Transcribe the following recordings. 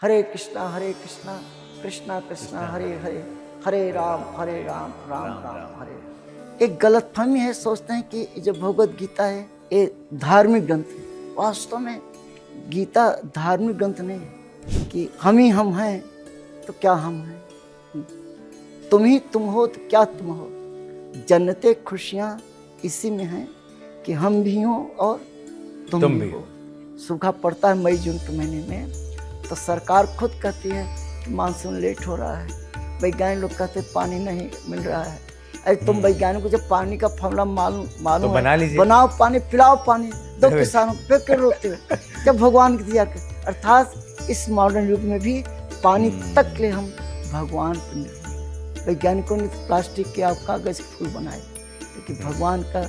हरे कृष्णा कृष्णा कृष्णा हरे हरे, हरे राम राम राम हरे। एक गलतफहमी है, सोचते हैं कि जो भगवत गीता है ये धार्मिक ग्रंथ है। वास्तव में गीता धार्मिक ग्रंथ नहीं है कि हम ही हम हैं तो क्या हम हैं, तुम ही तुम हो तो क्या तुम हो। जन्नते खुशियाँ इसी में हैं कि हम भी हो और तुम भी हो। सूखा पड़ता है मई जून के महीने में तो सरकार खुद कहती है कि मानसून लेट हो रहा है, वैज्ञानिक लोग कहते हैं पानी नहीं मिल रहा है। अरे तुम वैज्ञानिक को जब पानी का फॉर्मूला मालूम तो बना लीजिए, बनाओ पानी, पिलाओ पानी, दो किसानों को क्यों रोकते हुए जब भगवान की दिया कर। अर्थात इस मॉडर्न युग में भी पानी तक के हम भगवान पर निर्भर। वैज्ञानिकों ने तो प्लास्टिक के आप कागज के फूल बनाए, लेकिन भगवान का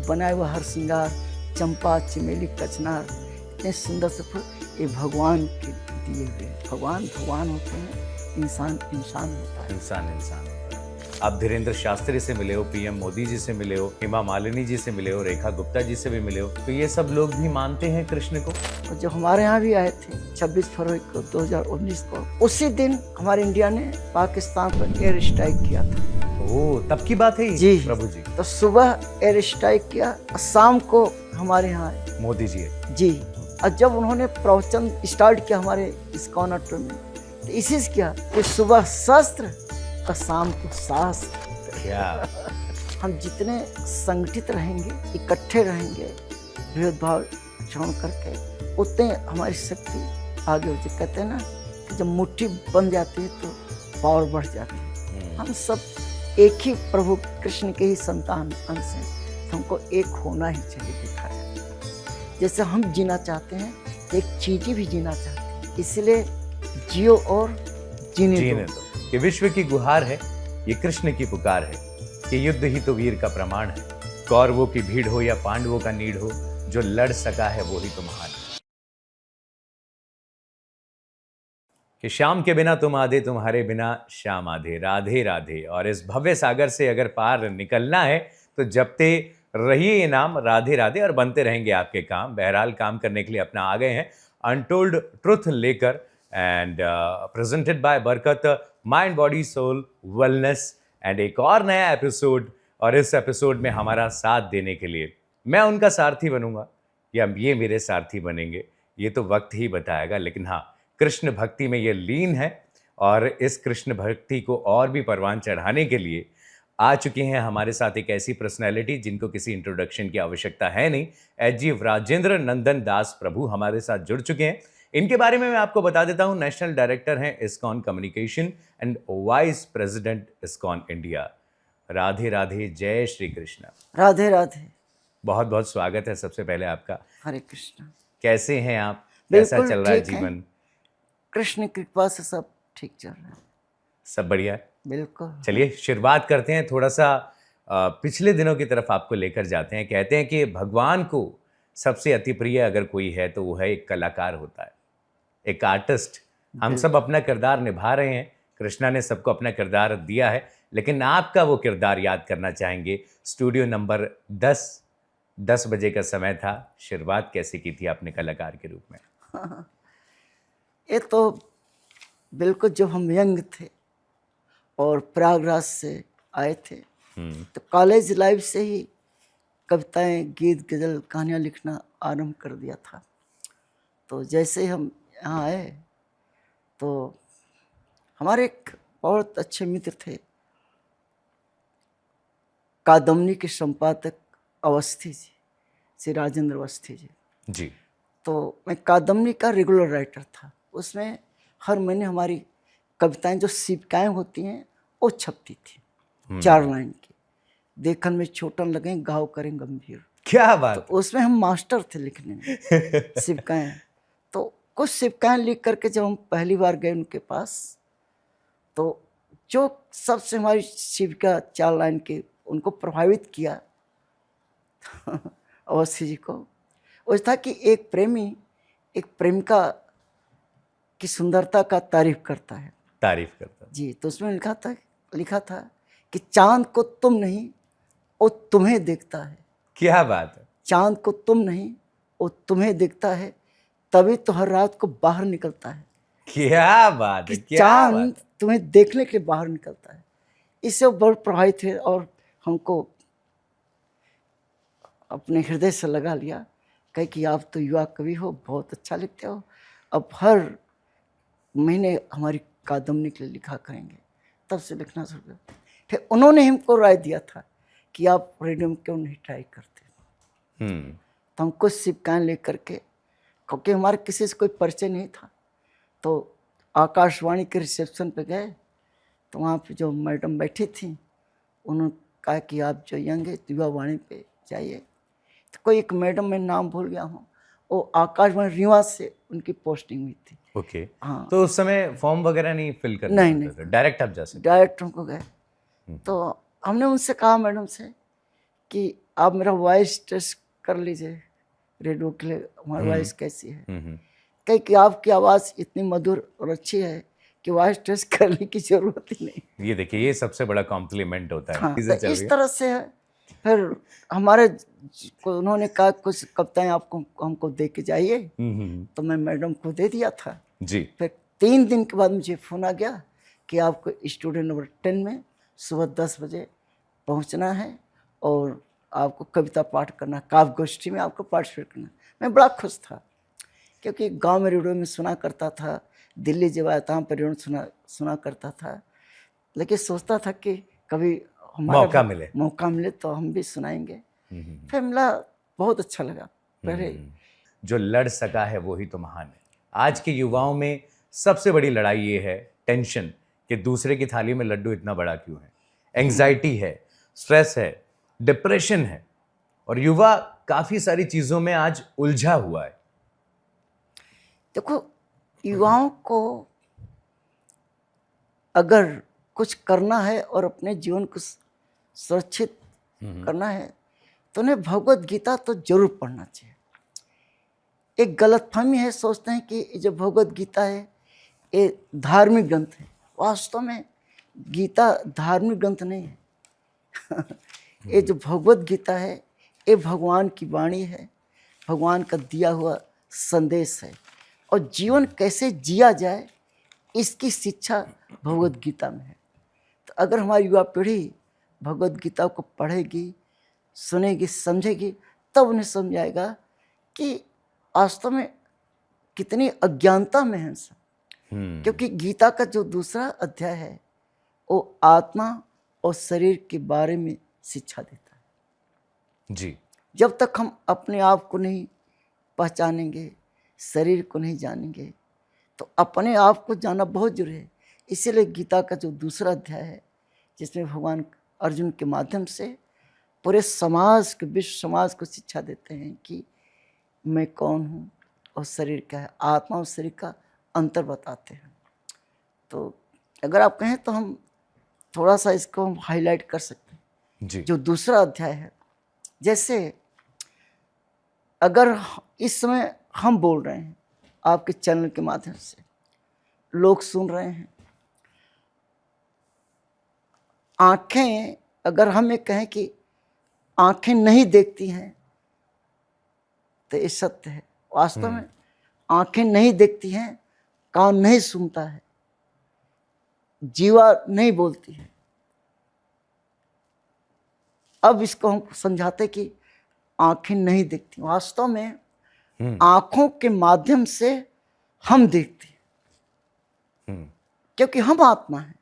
बनाया हुआ हर श्रृंगार, चंपा चमेली कचनार, इतने सुंदर से फूल, ये भगवान के दिए हुए। भगवान भगवान होते हैं, इंसान इंसान होता है। इंसान इंसान होता है। आप धीरेन्द्र शास्त्री से मिले हो, पीएम मोदी जी से मिले हो, हेमा मालिनी जी से मिले हो, रेखा गुप्ता जी से भी मिले हो, तो ये सब लोग भी मानते हैं कृष्ण को। और जो हमारे यहाँ भी आए थे 26 फरवरी को 2019 को, उसी दिन हमारे इंडिया ने पाकिस्तान पर एयर स्ट्राइक किया था। ओह, तब की बात है जी प्रभु जी। तो सुबह एयर स्ट्राइक किया, शाम को हमारे यहाँ आए मोदी जी जी। और जब उन्होंने प्रवचन स्टार्ट किया हमारे इस्कॉन ऑडिटोरियम में, तो इसी से किया कि सुबह शस्त्र और शाम को शास्त्र। क्या हम जितने संगठित रहेंगे, इकट्ठे रहेंगे, भेदभाव छोड़ करके, उतने हमारी शक्ति आगे होती। कहते हैं ना कि जब मुट्ठी बन जाती है तो पावर बढ़ जाती है। हम सब एक ही प्रभु कृष्ण के ही संतान अंश हैं, तो हमको एक होना ही चाहिए। देखा है जैसे हम जीना चाहते हैं, एक चीज़ भी जीना चाहते हैं, इसलिए जियो और जीने दो। ये विश्व की गुहार है, ये कृष्ण की पुकार है, ये युद्ध ही तो वीर का प्रमाण है। कौरवों की भीड़ हो या पांडवों का नीड हो, जो लड़ सका है वो ही तो महान है। कि शाम के बिना तुम आधे, तुम्हारे बिना शाम आधे, राधे राधे। और इस भव्य सागर से अगर पार निकलना है तो जपते रहिए ये नाम, राधे राधे, और बनते रहेंगे आपके काम। बहरहाल काम करने के लिए अपना आ गए हैं अनटोल्ड ट्रुथ लेकर, and presented by Barkat mind body soul wellness, and एक और नया एपिसोड। और इस एपिसोड में हमारा साथ देने के लिए मैं उनका सारथी बनूंगा या ये मेरे सारथी बनेंगे, ये तो वक्त ही बताएगा। लेकिन हाँ, कृष्ण भक्ति में ये लीन है, और इस कृष्ण भक्ति को और भी परवान चढ़ाने के लिए आ चुके हैं हमारे साथ एक ऐसी पर्सनैलिटी जिनको किसी इंट्रोडक्शन की आवश्यकता है नहीं। एचजी राजेंद्र नंदन दास प्रभु हमारे साथ जुड़ चुके हैं। इनके बारे में मैं आपको बता देता हूं, नेशनल डायरेक्टर हैं ISKCON communication and vice president ISKCON India. Radhe Radhe, जय श्री कृष्ण। राधे राधे। बहुत बहुत स्वागत है सबसे पहले आपका। हरे कृष्ण। कैसे हैं आप, कैसा चल रहा है जीवन? कृष्ण कृपा से सब ठीक चल रहा है, सब बढ़िया है। बिल्कुल। चलिए शुरुआत करते हैं, थोड़ा सा पिछले दिनों की तरफ आपको लेकर जाते हैं। कहते हैं कि भगवान को सबसे अति प्रिय अगर कोई है तो वो है एक कलाकार होता है, एक आर्टिस्ट। हम सब अपना किरदार निभा रहे हैं, कृष्णा ने सबको अपना किरदार दिया है, लेकिन आपका वो किरदार याद करना चाहेंगे। स्टूडियो नंबर 10 बजे का समय था, शुरुआत कैसे की थी आपने कलाकार के रूप में? ये तो बिल्कुल जब हम यंग थे और प्रयागराज से आए थे, तो कॉलेज लाइफ से ही कविताएं, गीत, गज़ल, कहानियाँ लिखना आरंभ कर दिया था। तो जैसे हम यहाँ आए तो हमारे एक बहुत अच्छे मित्र थे, कादम्बनी के संपादक अवस्थी जी, श्री राजेंद्र अवस्थी जी। तो मैं कादम्बनी का रेगुलर राइटर था। उसमें हर महीने हमारी कविताएं जो शिविकाएँ होती हैं वो छपती थी, 4 लाइन की। देखन में छोटन लगे, गाँव करें गंभीर। क्या बात! तो उसमें हम मास्टर थे लिखने में शिविकाएँ। तो कुछ शिविकाएँ लिख करके जब हम पहली बार गए उनके पास, तो जो सबसे हमारी शिविका 4 लाइन के उनको प्रभावित किया अवस्थी जी को, वो था कि एक प्रेमी एक प्रेमिका की सुंदरता का तारीफ करता है जी। तो उसमें लिखा था कि चांद को तुम नहीं वो तुम्हें देखता है। क्या बात है! चांद को तुम नहीं वो तुम्हें देखता है, तभी तो हर रात को बाहर निकलता है। क्या बात कि है, क्या चांद बात तुम्हें देखने के लिए बाहर निकलता है। इससे वो बहुत प्रभावित थे और हमको अपने हृदय से लगा लिया। कहे कि आप तो युवा कवि हो, बहुत अच्छा लिखते हो, अब हर महीने हमारी कादम्बनी के लिए लिखा करेंगे। तब से लिखना शुरू किया। फिर उन्होंने हमको राय दिया था कि आप रेडियो में क्यों नहीं ट्राई करते। तो हम कुछ सिक्काएँ लेकर के, क्योंकि हमारे किसी से कोई परिचय नहीं था, तो आकाशवाणी के रिसेप्शन पे गए। तो वहाँ पे जो मैडम बैठी थी, उन्होंने कहा कि आप जो यंग युवा वाणी पे जाइए। तो कोई एक मैडम, मैं नाम भूल गया हूँ, वो आकाशवाणी रीवा से उनकी पोस्टिंग हुई थी। ओके। हाँ। तो उस समय फॉर्म वगैरह नहीं फिल करना नहीं, पड़ता था, डायरेक्ट आप जा सकते डायरेक्ट हमको गए। तो हमने उनसे कहा मैडम से कि आप मेरा वॉइस टेस्ट कर लीजिए, रेडियो के लिए हमारी वॉइस कैसी है। कहीं कि आपकी आवाज़ इतनी मधुर और अच्छी है कि वॉइस टेस्ट करने की जरूरत ही नहीं। ये देखिए, ये सबसे बड़ा कॉम्प्लीमेंट होता है। हाँ, चीजें तो चल रही इस है। तरह से है। फिर हमारे को उन्होंने कहा कुछ कविताएं आपको हमको दे के जाइए। तो मैं मैडम को दे दिया था। जी। फिर 3 दिन के बाद मुझे फ़ोन आ गया कि आपको स्टूडेंट नंबर 10 में सुबह 10 बजे पहुंचना है और आपको कविता पाठ करना, काव्य गोष्ठी में आपको पार्टिसिपेट करना। मैं बड़ा खुश था, क्योंकि गांव में रेडियो में सुना करता था, दिल्ली जब आया था पर रेडियो सुना करता था, लेकिन सोचता था कि कभी हमारा मौका मिले तो हम भी सुनाएंगे। फिर मिला, बहुत अच्छा लगा। पहले जो लड़ सका है वो ही तो महान है। आज के युवाओं में सबसे बड़ी लड़ाई ये है, टेंशन, कि दूसरे की थाली में लड्डू इतना बड़ा क्यों है। एंजाइटी है, स्ट्रेस है, डिप्रेशन है, और युवा काफी सारी चीजों में आज उलझा हुआ है। देखो, युवाओं को अगर कुछ करना है और अपने जीवन को सुरक्षित करना है तो उन्हें भगवत गीता तो जरूर पढ़ना चाहिए। एक गलतफहमी है, सोचते हैं कि जो भगवत गीता है ये धार्मिक ग्रंथ है। वास्तव में गीता धार्मिक ग्रंथ नहीं है। ये जो भगवत गीता है ये भगवान की वाणी है, भगवान का दिया हुआ संदेश है, और जीवन कैसे जिया जाए इसकी शिक्षा भगवत गीता में है। तो अगर हमारी युवा पीढ़ी भगवत गीता को पढ़ेगी, सुनेगी, समझेगी, तब उन्हें समझ आएगा कि वास्तव में कितनी अज्ञानता में है सब। क्योंकि गीता का जो दूसरा अध्याय है वो आत्मा और शरीर के बारे में शिक्षा देता है। जी। जब तक हम अपने आप को नहीं पहचानेंगे, शरीर को नहीं जानेंगे, तो अपने आप को जानना बहुत जरूरी है। इसीलिए गीता का जो दूसरा अध्याय है, जिसमें भगवान अर्जुन के माध्यम से पूरे समाज के, विश्व समाज को शिक्षा देते हैं कि मैं कौन हूँ और शरीर क्या है, आत्मा और शरीर का अंतर बताते हैं। तो अगर आप कहें तो हम थोड़ा सा इसको हम हाईलाइट कर सकते हैं। जी। जो दूसरा अध्याय है, जैसे अगर इस समय हम बोल रहे हैं आपके चैनल के माध्यम से, लोग सुन रहे हैं, आंखें, अगर हम ये कहें कि आंखें नहीं देखती हैं तो ये सत्य है। वास्तव में आंखें नहीं देखती हैं, कान नहीं सुनता है, जीवा नहीं बोलती है। अब इसको हम समझाते कि आंखें नहीं देखती, वास्तव में आंखों के माध्यम से हम देखते हैं, क्योंकि हम आत्मा हैं।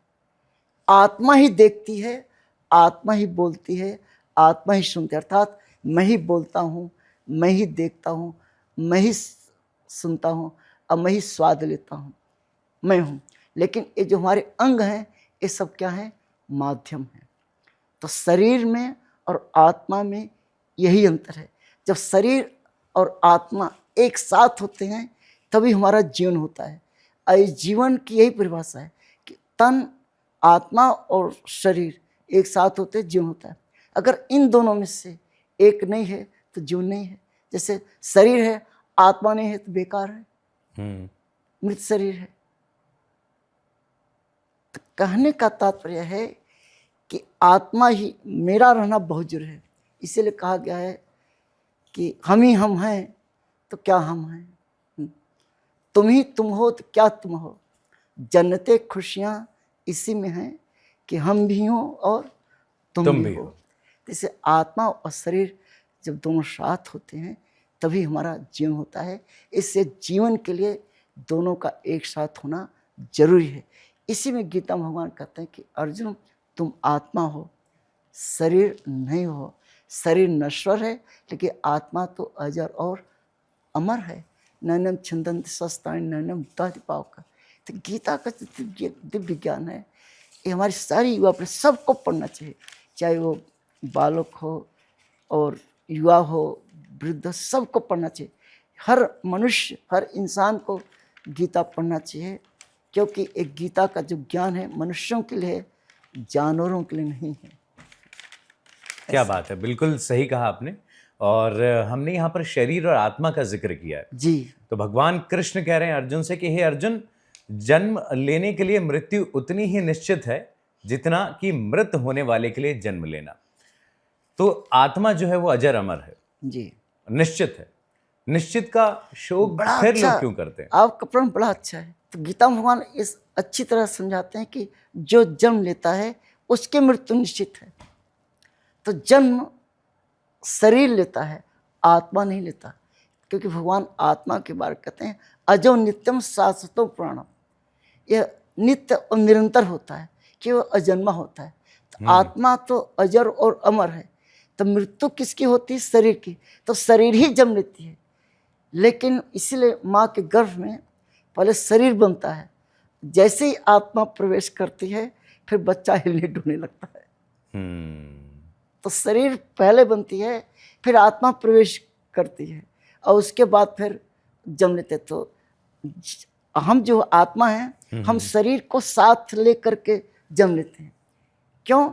आत्मा ही देखती है, आत्मा ही बोलती है, आत्मा ही सुनती है। अर्थात मैं ही बोलता हूँ, मैं ही देखता हूँ, मैं ही सुनता हूँ और मैं ही स्वाद लेता हूँ, मैं हूँ। लेकिन ये जो हमारे अंग हैं ये सब क्या है, माध्यम है। तो शरीर में और आत्मा में यही अंतर है। जब शरीर और आत्मा एक साथ होते हैं तभी हमारा जीवन होता है। और इस जीवन की यही परिभाषा है कि तन, आत्मा और शरीर एक साथ होते जीवन होता है। अगर इन दोनों में से एक नहीं है तो जीवन नहीं है। जैसे शरीर है, आत्मा नहीं है तो बेकार है, मृत शरीर है। तो कहने का तात्पर्य है कि आत्मा ही मेरा रहना बहुत जरूरी है। इसीलिए कहा गया है कि हम ही हम हैं तो क्या हम हैं, तुम ही तुम हो तो क्या तुम हो, जन्नते खुशियाँ इसी में हैं कि हम भी हों और तुम भी हो। जैसे आत्मा और शरीर जब दोनों साथ होते हैं तभी हमारा जीवन होता है। इससे जीवन के लिए दोनों का एक साथ होना जरूरी है। इसी में गीता में भगवान कहते हैं कि अर्जुन तुम आत्मा हो, शरीर नहीं हो। शरीर नश्वर है लेकिन आत्मा तो अजर और अमर है। नैनम छिंदन्ति शस्त्राणि नैनम दहति पावक। तो गीता का जो दिव्य ज्ञान है ये हमारी सारी युवा पीढ़ी सबको पढ़ना चाहिए, चाहे वो बालक हो और युवा हो, वृद्ध, सबको पढ़ना चाहिए। हर मनुष्य, हर इंसान को गीता पढ़ना चाहिए, क्योंकि एक गीता का जो ज्ञान है मनुष्यों के लिए, जानवरों के लिए नहीं है। क्या बात है, बिल्कुल सही कहा आपने। और हमने यहाँ पर शरीर और आत्मा का जिक्र किया है जी। तो भगवान कृष्ण कह रहे हैं अर्जुन से कि हे अर्जुन, जन्म लेने के लिए मृत्यु उतनी ही निश्चित है जितना कि मृत होने वाले के लिए जन्म लेना। तो आत्मा जो है वो अजर अमर है जी, निश्चित है। निश्चित का शोक फिर लोग क्यों करते हैं? आपका प्रश्न बड़ा अच्छा है। तो गीता में भगवान इस अच्छी तरह समझाते हैं कि जो जन्म लेता है उसकी मृत्यु निश्चित है। तो जन्म शरीर लेता है, आत्मा नहीं लेता, क्योंकि भगवान आत्मा के बारे में कहते हैं अजो नित्यम शाश्वतो पुराणम। यह नित्य और निरंतर होता है कि वह अजन्मा होता है। तो आत्मा तो अजर और अमर है। तो मृत्यु किसकी होती है? शरीर की। तो शरीर ही जन्म लेती है, लेकिन इसीलिए माँ के गर्भ में पहले शरीर बनता है। जैसे ही आत्मा प्रवेश करती है फिर बच्चा हिलने डुलने लगता है। तो शरीर पहले बनती है, फिर आत्मा प्रवेश करती है और उसके बाद फिर जन्म लेते। तो हम जो आत्मा हैं हम शरीर को साथ ले करके जन्म लेते हैं। क्यों?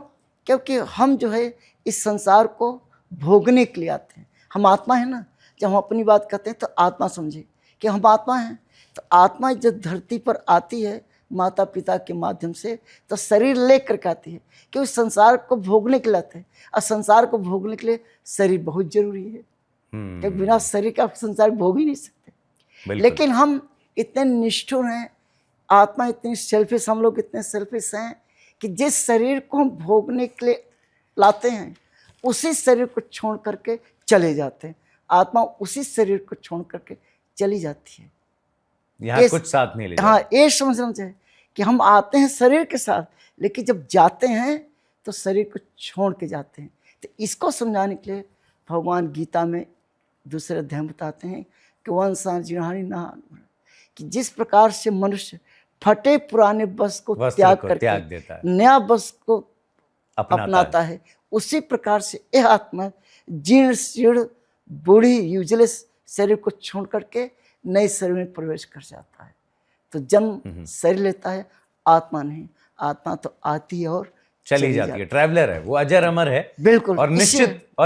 क्योंकि हम जो है इस संसार को भोगने के लिए आते हैं। हम आत्मा है ना। जब हम अपनी बात कहते हैं तो आत्मा समझे कि हम आत्मा हैं। तो आत्मा जब धरती पर आती है माता पिता के माध्यम से, तो शरीर लेकर के आती है कि उस संसार को भोगने के लिए आते हैं। और संसार को भोगने के लिए शरीर बहुत जरूरी है, क्योंकि बिना शरीर का संसार भोग ही नहीं सकते। लेकिन हम इतने निष्ठुर हैं, आत्मा इतनी सेल्फिश, हम लोग इतने सेल्फिश हैं कि जिस शरीर को हम भोगने के लिए लाते हैं उसी शरीर को छोड़ करके चले जाते हैं। आत्मा उसी शरीर को छोड़ करके चली जाती है। यहाँ कुछ साथ नहीं ले जाता। हाँ, ये समझना चाहिए कि हम आते हैं शरीर के साथ, लेकिन जब जाते हैं तो शरीर को छोड़ के जाते हैं। तो इसको समझाने के लिए भगवान गीता में दूसरे अध्याय बताते हैं कि वंशा जीर्णानि न, कि जिस प्रकार से मनुष्य फटे पुराने वस्त्र को त्याग करके नया वस्त्र को अपनाता है, उसी प्रकार से यह आत्मा जीर्ण शीर्ण बूढ़ी यूजलेस शरीर को छोड़ करके नए शरीर में प्रवेश कर जाता है। तो जन्म शरीर लेता है, आत्मा नहीं। आत्मा तो आती है और चली जाती है, ट्रैवलर है, वो अजर अमर है। बिल्कुल। और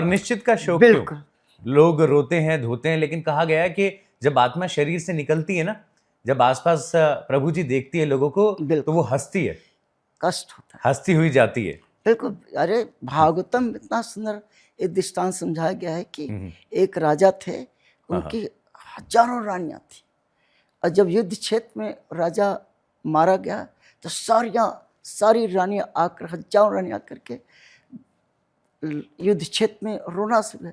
निश्चित का शोक क्यों? लोग रोते हैं, धोते हैं, लेकिन कहा गया है कि जब आत्मा शरीर से निकलती है ना, जब आसपास प्रभु जी देखती है लोगों को, तो वो हंसती है, कष्ट होता है, हंसती हुई जाती है। बिल्कुल। अरे भागवतम इतना सुंदर एक दृष्टांत समझाया गया है कि एक राजा थे, उनकी हजारों रानियां थी, और जब युद्ध क्षेत्र में राजा मारा गया तो सारी रानियां आकर, हजारों रानियां आकर के युद्ध क्षेत्र में रोना शुरू।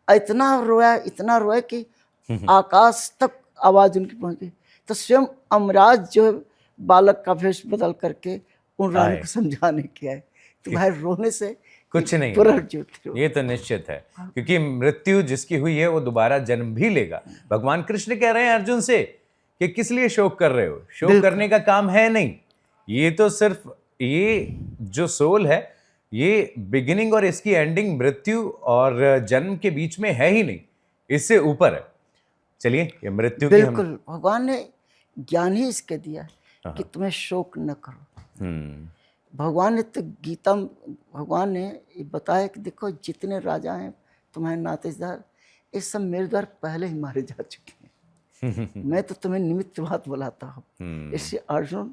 इतना रोया कि आकाश तक आवाज उनकी पहुंच गई। तो स्वयं अमराज जो है बालक का भेष बदल करके उन रानी को समझाने के आए। तो भाई रोने से कुछ नहीं, ये तो निश्चित है, क्योंकि मृत्यु जिसकी हुई है वो दोबारा जन्म भी लेगा। भगवान कृष्ण कह रहे हैं अर्जुन से कि किस लिए शोक कर रहे हो? शोक करने का काम है नहीं। ये तो सिर्फ ये जो सोल है, ये बिगिनिंग और इसकी एंडिंग मृत्यु और जन्म के बीच में है ही नहीं, इससे ऊपर है। चलिए, ये मृत्यु बिल्कुल भगवान ने ज्ञान ही इसके दिया है कि तुम्हें शोक न करो। भगवान ने तो गीता, भगवान ने ये बताया कि देखो जितने राजा हैं तुम्हारे नातेदार, ये सब मेरे द्वारा पहले ही मारे जा चुके हैं। मैं तो तुम्हें निमित्त बात बुलाता हूँ। इससे अर्जुन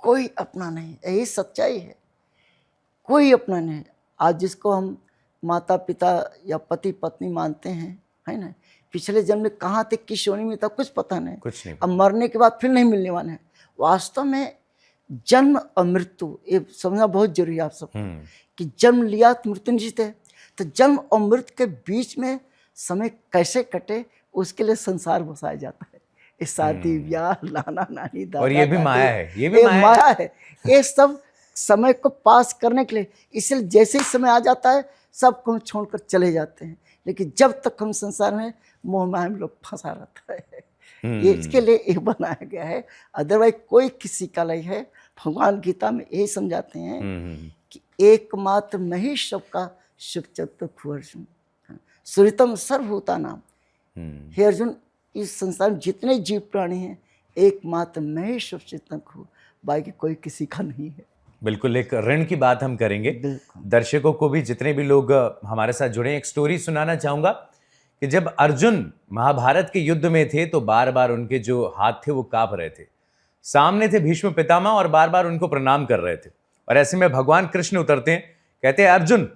कोई अपना नहीं, यही सच्चाई है, कोई अपना नहीं। आज जिसको हम माता पिता या पति पत्नी मानते हैं, है ना, पिछले जन्म में कहाँ थे, किस योनि में था, कुछ पता नहीं। कुछ नहीं। अब मरने के बाद फिर नहीं मिलने वाले हैं। वास्तव में जन्म और मृत्यु ये समझना बहुत जरूरी है आप सब कि जन्म लिया तो मृत्यु निश्चित है। तो जन्म और मृत्यु के बीच में समय कैसे कटे उसके लिए संसार बसाया जाता है। ये शादी ब्याह, लाना नानी, दादा और ये भी दादी, माया है, ये भी ये माया माया है। ये सब समय को पास करने के लिए, इसलिए जैसे ही समय आ जाता है सब को छोड़कर चले जाते हैं। लेकिन जब तक हम संसार में मोह माया में लोग फंसा रहता है। ये इसके लिए ये बनाया गया है, अदरवाइज कोई किसी का नहीं है। भगवान गीता में यही समझाते हैं कि एकमात्र मैं ही सबका शुभ चतुर खु अर्जुन, सुरितम सर्वभूता नाम। हे अर्जुन, इस संसार में जितने जीव प्राणी हैं एकमात्र मैं ही शुभ चिंतन खु, बाकी कोई किसी का नहीं है। बिल्कुल, एक ऋण की बात हम करेंगे। दर्शकों को भी, जितने भी लोग हमारे साथ जुड़े, एक स्टोरी सुनाना चाहूंगा कि जब अर्जुन महाभारत के युद्ध में थे तो बार बार उनके जो हाथ थे वो कांप रहे थे। सामने थे भीष्म पितामह और बार बार उनको प्रणाम कर रहे थे। और ऐसे में भगवान कृष्ण उतरते हैं, कहते हैं अर्जुन,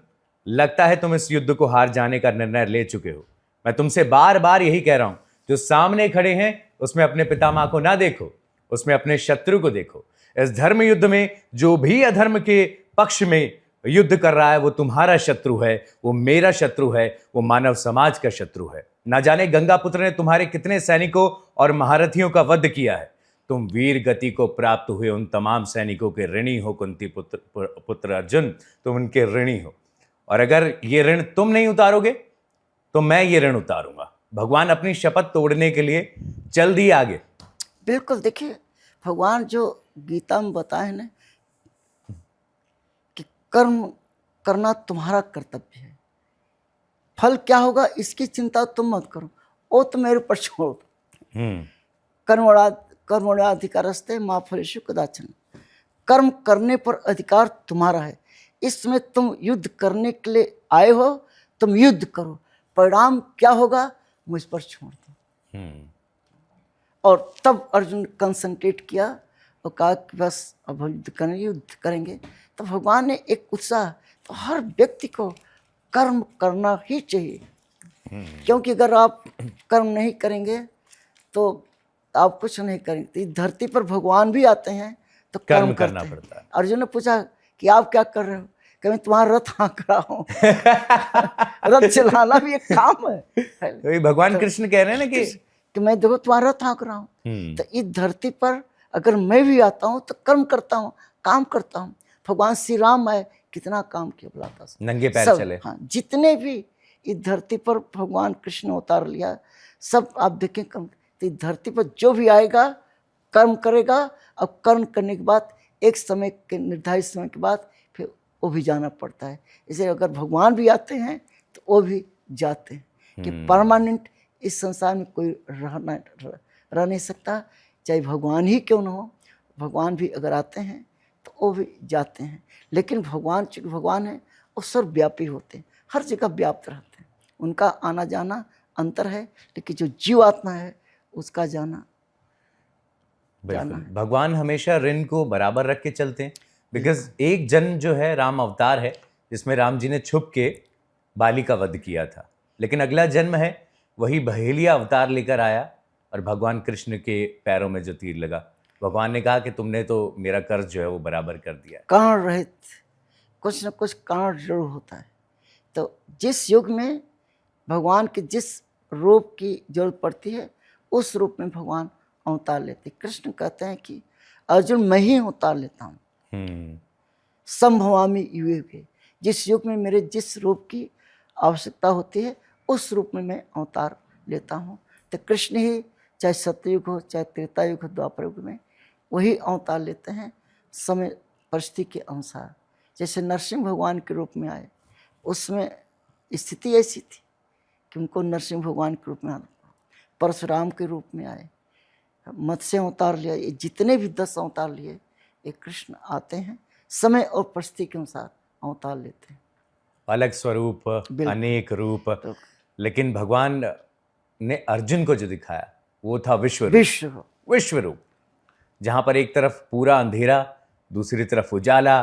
लगता है तुम इस युद्ध को हार जाने का निर्णय ले चुके हो। मैं तुमसे बार बार यही कह रहा हूं, जो सामने खड़े हैं उसमें अपने पितामह को ना देखो, उसमें अपने शत्रु को देखो। इस धर्म युद्ध में जो भी अधर्म के पक्ष में युद्ध कर रहा है वो तुम्हारा शत्रु है, वो मेरा शत्रु है, वो मानव समाज का शत्रु है। ना जाने गंगा पुत्र ने तुम्हारे कितने सैनिकों और महारथियों का वध किया है। तुम वीर गति को प्राप्त हुए उन तमाम सैनिकों के ऋणी हो कुंती पुत्र अर्जुन, तुम उनके ऋणी हो। और अगर ये ऋण तुम नहीं उतारोगे तो मैं ये ऋण उतारूंगा। भगवान अपनी शपथ तोड़ने के लिए चल दिए आगे। बिल्कुल, देखिए भगवान जो गीता में बताए ना कि कर्म करना तुम्हारा कर्तव्य है, फल क्या होगा इसकी चिंता तुम मत करो, वो तो मेरे ऊपर छोड़ दो। कर्मणाधिकारस्ते मा फलेषु कदाचन। कर्म करने पर अधिकार तुम्हारा है। इसमें तुम युद्ध करने के लिए आए हो, तुम युद्ध करो, परिणाम क्या होगा मुझ पर छोड़ दो। और तब अर्जुन कंसंट्रेट किया और कहा कि बस अब हम युद्ध करेंगे। तो भगवान ने एक उत्साह, तो हर व्यक्ति को कर्म करना ही चाहिए, क्योंकि अगर आप कर्म नहीं करेंगे तो आप कुछ नहीं करेंगे। तो इस धरती पर भगवान भी आते हैं तो कर्म करना पड़ता है। अर्जुन ने पूछा कि आप क्या कर रहे हो, कि मैं तुम्हारा रथ हाँक रहा हूँ। रथ चलाना भी एक काम है। तो भगवान कृष्ण कह रहे हैं ना कि मैं देखो तुम्हारा रथ हाँक रहा हूँ। तो इस धरती पर अगर मैं भी आता हूँ तो कर्म करता हूँ, काम करता हूँ। भगवान श्री राम है, कितना काम किया बुलाता, नंगे पैर चले। हाँ, जितने भी इस धरती पर भगवान कृष्ण अवतार लिया, सब आप देखें कर्म। तो इस धरती पर जो भी आएगा कर्म करेगा। अब कर्म करने के बाद एक समय के निर्धारित समय के बाद फिर वो भी जाना पड़ता है। इसलिए अगर भगवान भी आते हैं तो वो भी जाते हैं, कि परमानेंट इस संसार में कोई रह नहीं सकता, चाहे भगवान ही क्यों ना हो। भगवान भी अगर आते हैं तो वो भी जाते हैं। लेकिन भगवान, चूँकि भगवान है, वो सर्वव्यापी होते हैं, हर जगह व्याप्त रहते हैं। उनका आना जाना अंतर है, लेकिन जो जीव आत्मा है उसका जाना है। भगवान हमेशा ऋण को बराबर रख के चलते हैं। बिकॉज एक जन्म जो है राम अवतार है, जिसमें राम जी ने छुप के बाली का वध किया था। लेकिन अगला जन्म है वही बहेलिया अवतार लेकर आया और भगवान कृष्ण के पैरों में जो तीर लगा, भगवान ने कहा कि तुमने तो मेरा कर्ज जो है वो बराबर कर दिया। कारण रहित कुछ न कुछ कारण जरूर होता है। तो जिस युग में भगवान के जिस रूप की जरूरत पड़ती है उस रूप में भगवान अवतार लेते। कृष्ण कहते हैं कि अर्जुन मैं ही अवतार लेता हूँ, संभवामि युगे। जिस युग में मेरे जिस रूप की आवश्यकता होती है उस रूप में मैं अवतार लेता हूँ। तो कृष्ण ही चाहे सतयुग हो, चाहे त्रेता युग हो, द्वापर युग में वही अवतार लेते हैं समय परिस्थिति के अनुसार। जैसे नरसिंह भगवान के रूप में आए, उसमें स्थिति ऐसी थी कि उनको नरसिंह भगवान के रूप में आना। परशुराम के रूप में आए, मत्स्य अवतार लिया, ये जितने भी 10 अवतार लिए, ये कृष्ण आते हैं समय और परिस्थिति के अनुसार अवतार लेते हैं। अलग स्वरूप, अनेक रूप। लेकिन भगवान ने अर्जुन को जो दिखाया वो था विश्व रूप, जहां पर एक तरफ पूरा अंधेरा, दूसरी तरफ उजाला,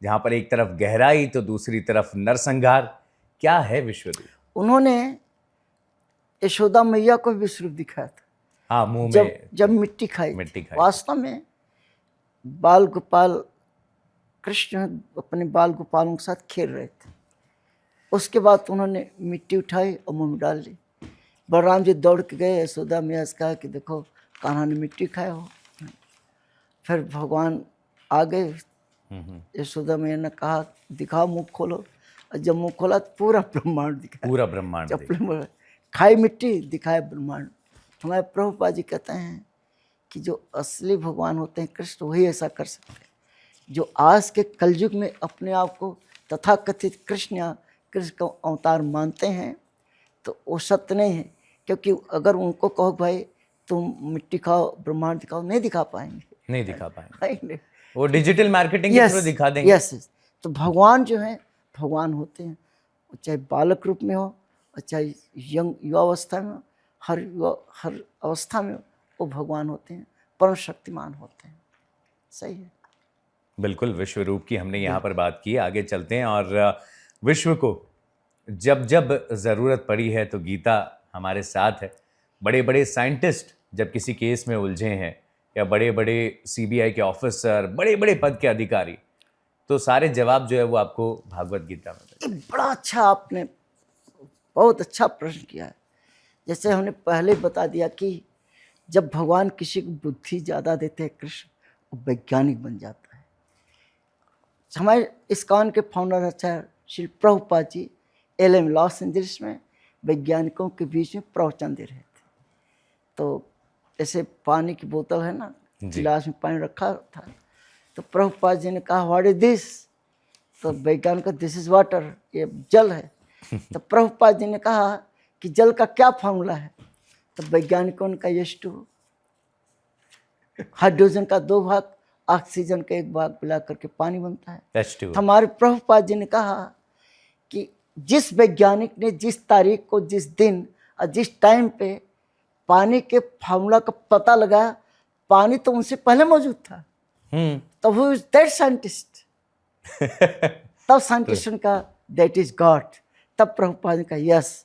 जहां पर एक तरफ गहराई तो दूसरी तरफ नरसंहार। क्या है विश्व रूप? उन्होंने यशोदा मैया को भी विश्व रूप दिखाया था, हाँ, मुंह जब में जब मिट्टी खाई मिट्टी थी। खाई। वास्तव में बाल गोपाल कृष्ण अपने बाल गोपालों के साथ खेल रहे थे। उसके बाद उन्होंने मिट्टी उठाई और मुंह में डाल ली। बलराम जी दौड़ के गए, यशोदा मैया से कहा कि देखो कान्हा ने मिट्टी खाया हो। फिर भगवान आ गए, यशोदा मैया ने कहा दिखाओ मुंह खोलो, और जब मुंह खोला तो पूरा ब्रह्मांड दिखाया। पूरा ब्रह्मांड देखा। चपले में खाई मिट्टी, दिखाए ब्रह्मांड। हमारे प्रभुपाद जी कहते हैं कि जो असली भगवान होते हैं कृष्ण, वही ऐसा कर सकते हैं। जो आज के कलयुग में अपने आप को तथाकथित कृष्ण या कृष्ण का अवतार मानते हैं, तो वो सत्य नहीं है। क्योंकि अगर उनको कहो भाई तुम मिट्टी खाओ ब्रह्मांड दिखाओ, नहीं दिखा पाएंगे, नहीं दिखा पाएंगे। नहीं। वो डिजिटल मार्केटिंग के थ्रू दिखा देंगे। यस। तो भगवान जो है भगवान होते हैं, चाहे बालक रूप में हो और चाहे यंग युवावस्था में हो, हर अवस्था में वो भगवान होते हैं, परम शक्तिमान होते हैं। सही है। बिल्कुल, विश्व रूप की हमने यहाँ पर बात की। आगे चलते हैं और विश्व को जब जब ज़रूरत पड़ी है तो गीता हमारे साथ है। बड़े बड़े साइंटिस्ट जब किसी केस में उलझे हैं, या बड़े बड़े सीबीआई के ऑफिसर, बड़े बड़े पद के अधिकारी, तो सारे जवाब जो है वो आपको भागवत गीता में मिलेंगे। ये बड़ा अच्छा, आपने बहुत अच्छा प्रश्न किया है। जैसे हमने पहले बता दिया कि जब भगवान किसी को बुद्धि ज़्यादा देते हैं कृष्ण, वो वैज्ञानिक बन जाता है। हमारे इस्कॉन के फाउंडर आचार्य श्री प्रभुपाद जी LA में लॉस एंजलिस में वैज्ञानिकों के बीच में प्रवचन दे रहे थे। तो जैसे पानी की बोतल है ना, गिलास में पानी रखा था, तो प्रभुपाद जी ने कहा व्हाट इज दिस, तो वैज्ञानिक दिस इज वाटर, ये जल है। तो प्रभुपाद जी ने कहा कि जल का क्या फॉर्मूला है, तो वैज्ञानिकों ने कहा H2, हाइड्रोजन का 2 भाग, ऑक्सीजन का 1 भाग मिला करके पानी बनता है। H2। हमारे प्रभुपाद जी ने कहा कि जिस वैज्ञानिक ने जिस तारीख को, जिस दिन और जिस टाइम पे पानी के फार्मूला का पता लगाया, पानी तो उनसे पहले मौजूद था, तब हु इज दैट साइंटिस्ट, तब साइंटिस्ट का दैट इज गॉड। तब प्रभुपाद ने कहा यस।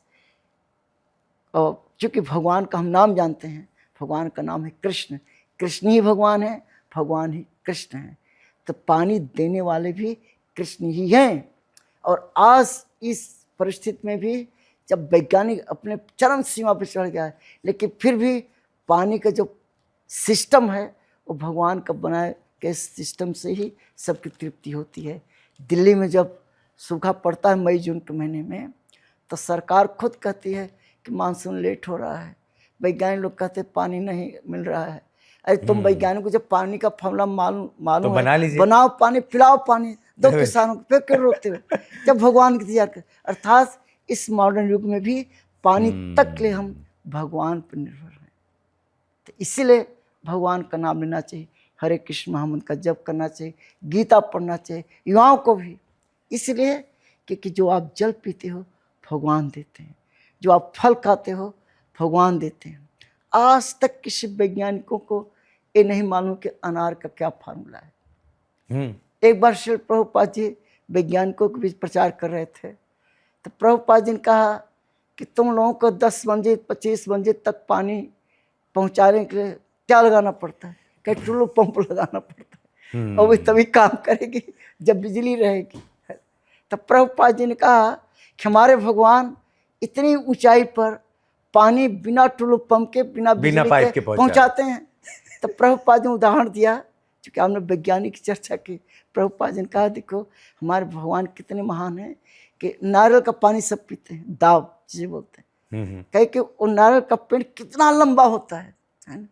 और चूंकि भगवान का हम नाम जानते हैं, भगवान का नाम है कृष्ण, कृष्ण ही भगवान है, भगवान ही कृष्ण है, तो पानी देने वाले भी कृष्ण ही हैं। और आज इस परिस्थिति में भी जब वैज्ञानिक अपने चरम सीमा पर चढ़ गया है, लेकिन फिर भी पानी का जो सिस्टम है वो भगवान का बनाए के सिस्टम से ही सबकी तृप्ति होती है। दिल्ली में जब सूखा पड़ता है मई जून के महीने में, तो सरकार खुद कहती है कि मानसून लेट हो रहा है, वैज्ञानिक लोग कहते हैं पानी नहीं मिल रहा है। अरे तुम वैज्ञानिक को जब पानी का फॉर्मूला मालूम तो बना लीजिए, बनाओ पानी, पिलाओ पानी, दो किसानों को, फिर क्यों रोकते हुए जब भगवान की तैयार कर। अर्थात इस मॉडर्न युग में भी पानी तक के लिए हम भगवान पर निर्भर हैं। तो इसीलिए भगवान का नाम लेना चाहिए, हरे कृष्ण महामंत्र का जप करना चाहिए, गीता पढ़ना चाहिए युवाओं को भी। इसलिए क्योंकि जो आप जल पीते हो भगवान देते हैं, जो आप फल खाते हो भगवान देते हैं। आज तक किसी वैज्ञानिकों को ये नहीं मालूम कि अनार का क्या फार्मूला है। एक बार श्री प्रभुपाद जी वैज्ञानिकों के बीच प्रचार कर रहे थे, तो प्रभुपाद जी ने कहा कि तुम लोगों को 10 मंजिल 25 मंजिल तक पानी पहुंचाने के लिए क्या लगाना पड़ता है, कहीं टुल्लू पंप लगाना पड़ता है, और वे तभी काम करेगी जब बिजली रहेगी। तो प्रभुपाद जी ने कहा कि हमारे भगवान इतनी ऊंचाई पर पानी बिना टुल्लू पंप के, बिना बिजली के पहुंचाते हैं। तो प्रभुपाद जी ने उदाहरण दिया, क्योंकि हमने वैज्ञानिक की चर्चा की। प्रभुपाद जी ने कहा देखो हमारे भगवान कितने महान हैं कि नारियल का पानी सब पीते हैं, दाव जिसे बोलते हैं, कहे कि वो नारियल का पेड़ कितना लंबा होता है ना,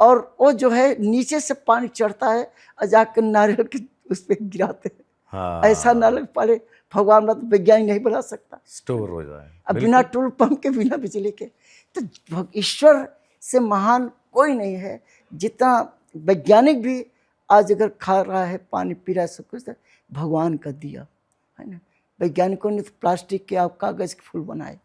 और वो जो है नीचे से पानी चढ़ता है और जाकर नारियल के उस पर गिराते हैं। हाँ। ऐसा नारियल पानी भगवान मतलब वैज्ञानिक नहीं बना सकता, स्टोर हो जाए अब बिना टूल पंप के, बिना बिजली के। तो ईश्वर से महान कोई नहीं है। जितना वैज्ञानिक भी आज अगर खा रहा है, पानी पी रहा है, सब कुछ भगवान का दिया है ना। वैज्ञानिकों ने तो प्लास्टिक के और कागज के फूल बनाए,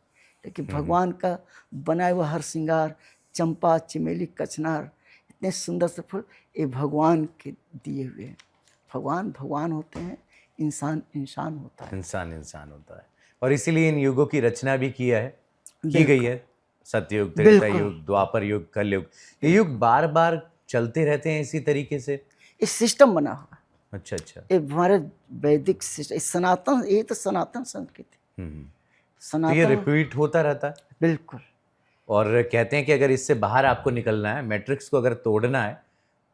लेकिन भगवान का बनाया हुआ हर श्रृंगार, चंपा, चमेली, कचनार, इतने सुंदर से फूल, ये भगवान के दिए हुए हैं। भगवान भगवान होते हैं, इंसान इंसान होता है, इंसान इंसान होता है। और इसीलिए इन युगों की रचना भी की गई है सतयुग, त्रेता बिल्कुल। युग, द्वापर युग, कल युग, ये युग बार बार चलते रहते हैं इसी तरीके से। इस सिस्टम बना हुआ, अच्छा अच्छा। ये हमारे वैदिक सिस्टम, सनातन, ये तो सनातन संस्कृति, हम्म। तो ये सनातन। रिपीट होता रहता है। बिल्कुल। और कहते हैं कि अगर इससे बाहर आपको निकलना है, मैट्रिक्स को अगर तोड़ना है,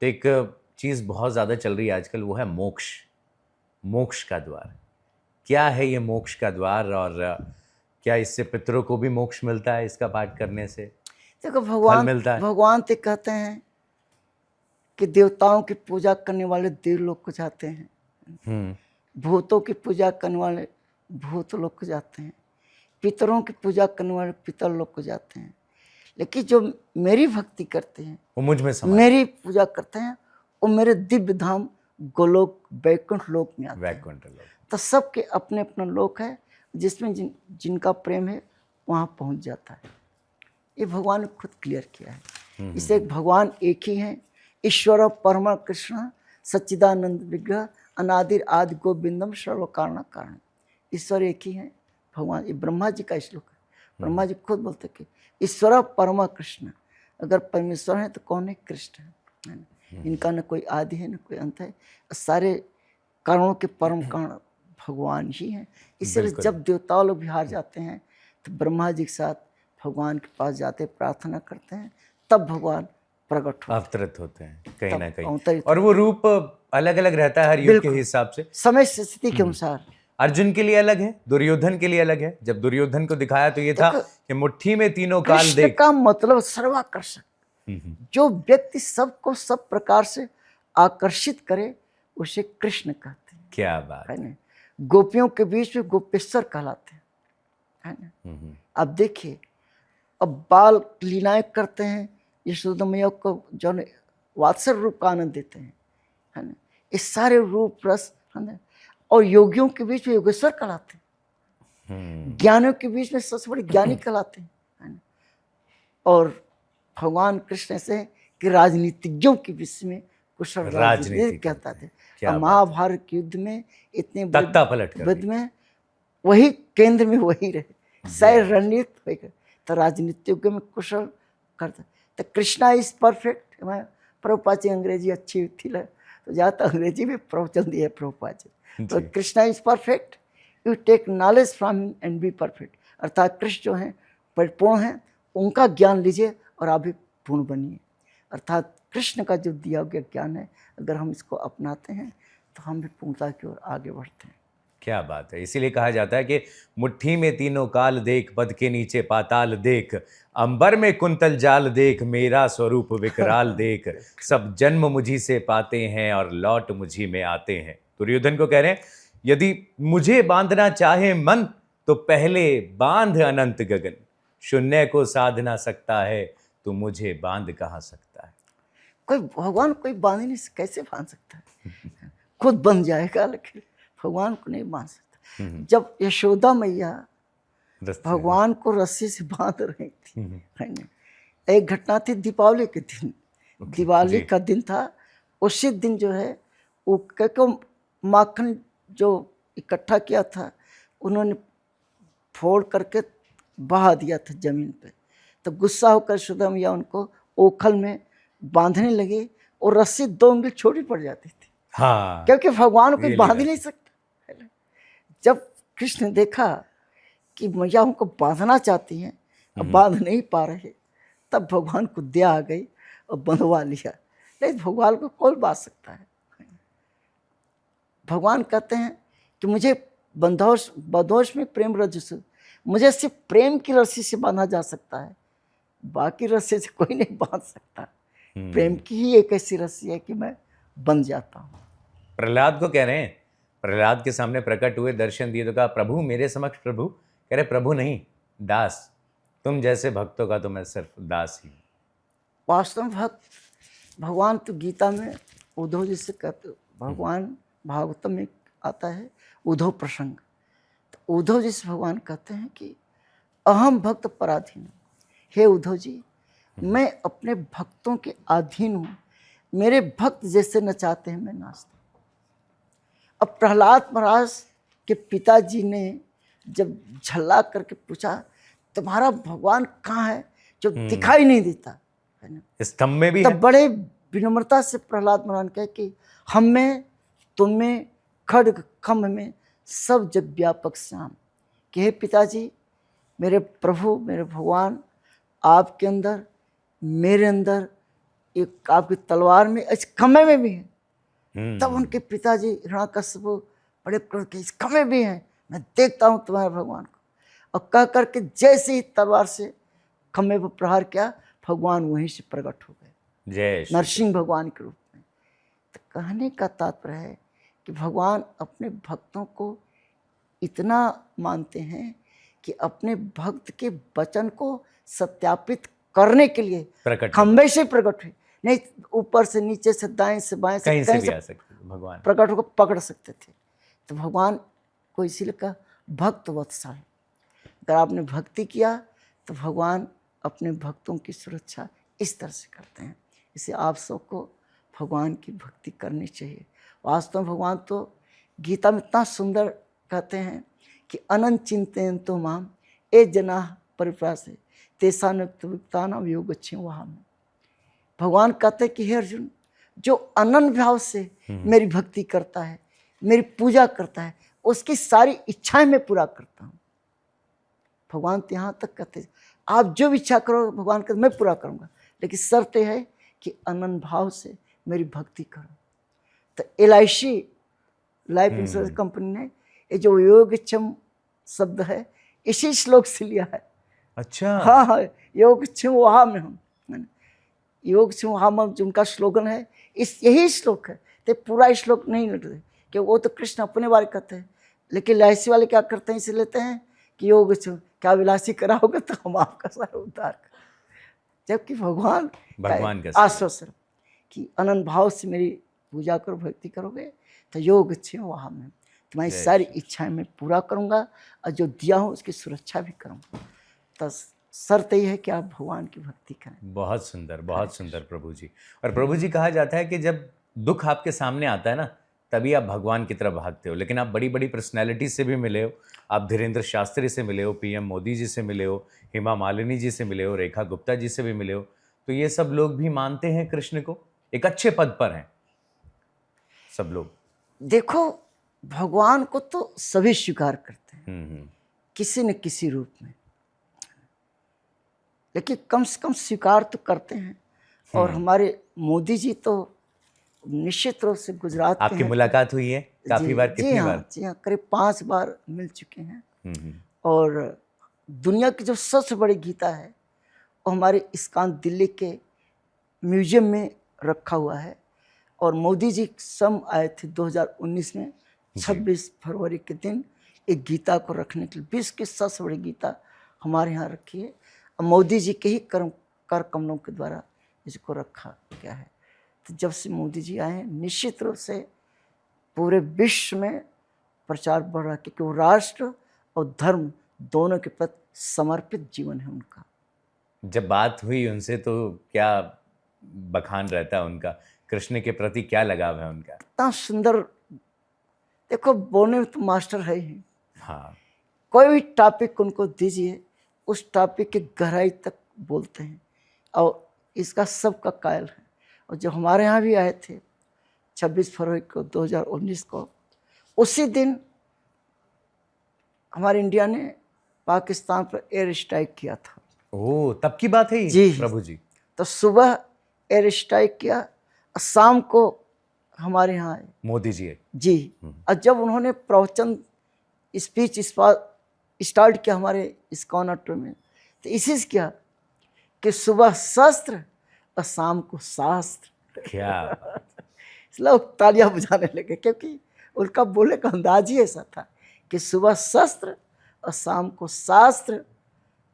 तो एक चीज बहुत ज्यादा चल रही है आजकल, वो है मोक्ष। मोक्ष का द्वार क्या है? ये मोक्ष का द्वार, और क्या इससे पितरों को भी मोक्ष मिलता है इसका पाठ करने से? देखो फल भगवान, मिलता है? भगवान तो कहते हैं कि देवताओं की पूजा करने वाले देवलोक को जाते हैं, भूतों की पूजा करने वाले भूत लोक को जाते हैं, पितरों की पूजा करने वाले पितर लोक को जाते हैं। लेकिन जो मेरी भक्ति करते हैं, वो मुझ में समा, मेरी पूजा करते हैं, वो मेरे दिव्य धाम गोलोक वैकुंठ लोक में आते हैं। वैकुंठ लोक। तो सबके अपने अपना लोक है, जिसमें जिनका प्रेम है वहाँ पहुँच जाता है। ये भगवान ने खुद क्लियर किया है। इसे भगवान एक ही है, ईश्वर परम कृष्ण सच्चिदानंद विग्रह अनादिर आदि गोविंदम सर्व कारण कारण। ईश्वर एक ही है भगवान। ये ब्रह्मा जी का श्लोक है। ब्रह्मा जी खुद बोलते कि ईश्वर परम कृष्ण, अगर परमेश्वर है तो कौन है? कृष्ण है ना। इनका न कोई आदि है न कोई अंत है, सारे कारणों के परम कारण भगवान ही हैं। इसलिए जब देवताओं लोग भी हार जाते हैं तो ब्रह्मा जी के साथ भगवान के पास जाते, प्रार्थना करते हैं, तब भगवान प्रकट अवतरित होते हैं कहीं ना कहीं। अवतरित और वो रूप अलग अलग रहता है हर युग के हिसाब से, समय से स्थिति के अनुसार। अर्जुन के लिए अलग है, दुर्योधन के लिए अलग है। जब दुर्योधन को दिखाया तो ये था कि मुट्ठी में तीनों काल कृष्ण देख। का मतलब सर्वाकर्षक, जो व्यक्ति सबको सब प्रकार से आकर्षित करे उसे कृष्ण कहते हैं। क्या बात है ना। गोपियों के बीच में गोपेश्वर कहलाते हैं, है ना। अब देखिए, अब बाल लीलाएं करते हैं, यशोदा मैया को जो है वात्सल्य रूप का आनंद देते हैं, है ना। ये सारे रूप रस, है ना। और योगियों के बीच में योगेश्वर कहलाते हैं, ज्ञानियों के बीच में सबसे बड़े ज्ञानी कहलाते हैं, है ना। और भगवान कृष्ण से कि राजनीतिज्ञों के बीच में कुशल राजनीति कहता थे। अब महाभारत के युद्ध में इतने तख्ता पलट कर युद्ध में वही केंद्र में वही रहे, सही रणनीति, तो राजनीतिज्ञ में कुशल करता। तो कृष्णा इज परफेक्ट। मैं प्रभुपाद जी अंग्रेजी अच्छी थी तो ज़्यादा अंग्रेजी में प्रवचन दिया प्रभुपाद जी। तो Krishna is perfect, you take knowledge from him and be perfect. अर्थात कृष्ण जो हैं परिपूर्ण हैं, उनका ज्ञान लीजिए और आप भी पूर्ण बनिए। अर्थात कृष्ण का जो दिया गया ज्ञान है, अगर हम इसको अपनाते हैं तो हम भी पूर्णता की ओर आगे बढ़ते हैं। क्या बात है। इसीलिए कहा जाता है कि मुट्ठी में तीनों काल देख, पद के नीचे पाताल देख, अंबर में कुंतल जाल देख, मेरा स्वरूप विकराल देख, सब जन्म मुझी से पाते हैं और लौट मुझी में आते हैं। दुर्योधन को कह रहे हैं, यदि मुझे बांधना चाहे मन तो पहले बांध अनंत गगन, शून्य को साध ना सकता है तो मुझे बांध कहाँ सकता है। कोई भगवान कोई बांध नहीं, कैसे बांध सकता है? खुद बन जाएगा, लेकिन भगवान को नहीं बांध सकता। जब यशोदा मैया भगवान को रस्सी से बांध रही थी, है ना। एक घटना थी दीपावली के दिन, दिवाली का दिन था। उसी दिन जो है वो क्योंकि माखन जो इकट्ठा किया था उन्होंने फोड़ करके बहा दिया था जमीन पे। तो गुस्सा होकर यशोदा मैया उनको ओखल में बांधने लगी और रस्सी 2 उंगली छोटी पड़ जाती थी। हाँ, क्योंकि भगवान को बांध ही नहीं सकता। जब कृष्ण ने देखा कि मैया उनको बांधना चाहती हैं, अब बांध नहीं पा रहे, तब भगवान को दया आ गई और बंधवा लिया। नहीं, भगवान को कौन बांध सकता है? भगवान कहते हैं कि मुझे बंधोष में प्रेम रज्जु से, मुझे सिर्फ प्रेम की रस्सी से बांधा जा सकता है, बाकी रस्सी से कोई नहीं बांध सकता। प्रेम की ही एक ऐसी रस्सी है कि मैं बंध जाता हूँ। प्रहलाद को कह रहे हैं, प्रहलाद के सामने प्रकट हुए, दर्शन दिए तो कहा, प्रभु मेरे समक्ष प्रभु। कह रहे, प्रभु नहीं, दास, तुम जैसे भक्तों का तो मैं सिर्फ दास ही। वास्तव में भगवान तो गीता में उद्धव जी से कहते, भगवान भागवतम में आता है उद्धव प्रसंग। तो उद्धव जी से भगवान कहते हैं कि अहम भक्त पराधीन। हे उद्धव जी, मैं अपने भक्तों के अधीन हूँ, मेरे भक्त जैसे नचाते हैं मैं नाचता हूँ। अब प्रहलाद महाराज के पिताजी ने जब झल्ला करके पूछा, तुम्हारा भगवान कहाँ है? जो दिखाई नहीं देता, है ना। स्तंभ में भी तब है। बड़े विनम्रता से प्रहलाद महाराज कहे कि हम में, तुम में, खड्ग खम्भ में, सब जग व्यापक श्याम। कि हे पिताजी, मेरे प्रभु, मेरे भगवान, आपके अंदर, मेरे अंदर, एक आपकी तलवार में, इस खम्भे में भी है। तब उनके पिताजी हिरण्यकशिपु बड़े क्रोध के, इस खम्भे भी हैं, मैं देखता हूँ तुम्हारे भगवान को। और कह करके जैसे ही तलवार से खम्भे पर प्रहार किया, भगवान वहीं से प्रकट हो गए, जय श्री नरसिंह भगवान के रूप में। तो कहने का तात्पर्य है कि भगवान अपने भक्तों को इतना मानते हैं कि अपने भक्त के वचन को सत्यापित करने के लिए प्रकट खम्भे से प्रकट हुए, नहीं ऊपर से, नीचे से, दाएं से, बाएं से, कहीं से भी आ सकते हैं भगवान। प्रकट होकर पकड़ सकते थे। तो भगवान को इसीलिए कहा भक्त वत्सल। अगर आपने भक्ति किया तो भगवान अपने भक्तों की सुरक्षा इस तरह से करते हैं। इसे आप सबको भगवान की भक्ति करनी चाहिए। वास्तव में भगवान तो गीता में इतना सुंदर कहते हैं कि अनंत चिंतन तो माम ए जना परिप्रास है तेसानुक्तानाम योगक्षेम वहां में। भगवान कहते हैं कि हे अर्जुन, जो अनन्य भाव से मेरी भक्ति करता है, मेरी पूजा करता है, उसकी सारी इच्छाएं मैं पूरा करता हूँ। भगवान तो यहाँ तक कहते हैं आप जो भी इच्छा करो भगवान कहते मैं पूरा करूँगा, लेकिन शर्त यह है कि अनन्य भाव से मेरी भक्ति करो। तो LIC लाइफ इंश्योरेंस कंपनी ने ये जो योगक्षेम शब्द है इसी श्लोक से लिया है। अच्छा, हाँ हाँ, योगक्षेम वहाँ में हम, योगक्षेम वहाँ में जिनका स्लोगन है, इस यही श्लोक है। तो पूरा श्लोक नहीं लेते कि वो तो कृष्ण अपने बारे कहते हैं, लेकिन LIC वाले क्या करते हैं, इसे लेते हैं कि योगक्षेम क्या विलासी कराओगे तो हम आपका सारा उद्धार कर। जबकि भगवान का आश्वासन कि अनंत भाव से मेरी पूजा करो, भक्ति करोगे तो योगक्षेम वहाँ में तुम्हारी सारी इच्छाएं मैं पूरा करूँगा और जो दिया हूँ उसकी सुरक्षा भी करूँगा। तो शर्त यही है कि आप भगवान की भक्ति करें। बहुत सुंदर, बहुत सुंदर प्रभु जी। और प्रभु जी कहा जाता है कि जब दुख आपके सामने आता है ना, तभी आप भगवान की तरफ भागते हो। लेकिन आप बड़ी बड़ी पर्सनैलिटी से भी मिले हो, आप धीरेन्द्र शास्त्री से मिले हो, PM मोदी जी से मिले हो, हेमा मालिनी जी से मिले हो, रेखा गुप्ता जी से भी मिले हो। तो ये सब लोग भी मानते हैं कृष्ण को, एक अच्छे पद पर हैं सब लोग। देखो, भगवान को तो सभी स्वीकार करते हैं किसी न किसी रूप में, लेकिन कम से कम स्वीकार तो करते हैं। और हमारे मोदी जी तो निश्चित रूप से गुजरात के आपकी मुलाकात हुई है काफी बार? कितनी बार? जी हाँ, करीब 5 बार मिल चुके हैं। और दुनिया की जो सबसे बड़ी गीता है वो हमारे इस्कॉन दिल्ली के म्यूजियम में रखा हुआ है। और मोदी जी सम आए थे 2019 में 26 फरवरी के दिन एक गीता को रखने के लिए। विश्व की सबसे बड़ी गीता हमारे यहाँ रखी है और मोदी जी के ही कर कमलों के द्वारा इसको रखा गया है। तो जब से मोदी जी आए हैं, निश्चित रूप से पूरे विश्व में प्रचार बढ़ रहा है, क्योंकि वो राष्ट्र और धर्म दोनों के प्रति समर्पित जीवन है उनका। जब बात हुई उनसे तो क्या बखान रहता है उनका, कृष्ण के प्रति क्या लगाव है उनका? इतना सुंदर, देखो बोलने में तो मास्टर है ही। हाँ, कोई भी टॉपिक उनको दीजिए, उस टॉपिक की गहराई तक बोलते हैं और इसका सबका कायल है। और जब हमारे यहाँ भी आए थे 26 फरवरी को 2019 को, उसी दिन हमारे इंडिया ने पाकिस्तान पर एयर स्ट्राइक किया था। ओह, तब की बात है ये? जी प्रभु जी, तो सुबह एयर स्ट्राइक किया और शाम को हमारे यहाँ आए मोदी जी जी। और जब उन्होंने प्रवचन स्पीच स्टार्ट किया हमारे इस्कॉन ऑडिटोरियम में, तो इसी से किया कि सुबह शस्त्र और शाम को शास्त्र। क्या लोग तालियां बजाने लगे, क्योंकि उनका बोलने का अंदाज ही ऐसा था कि सुबह शस्त्र और शाम को शास्त्र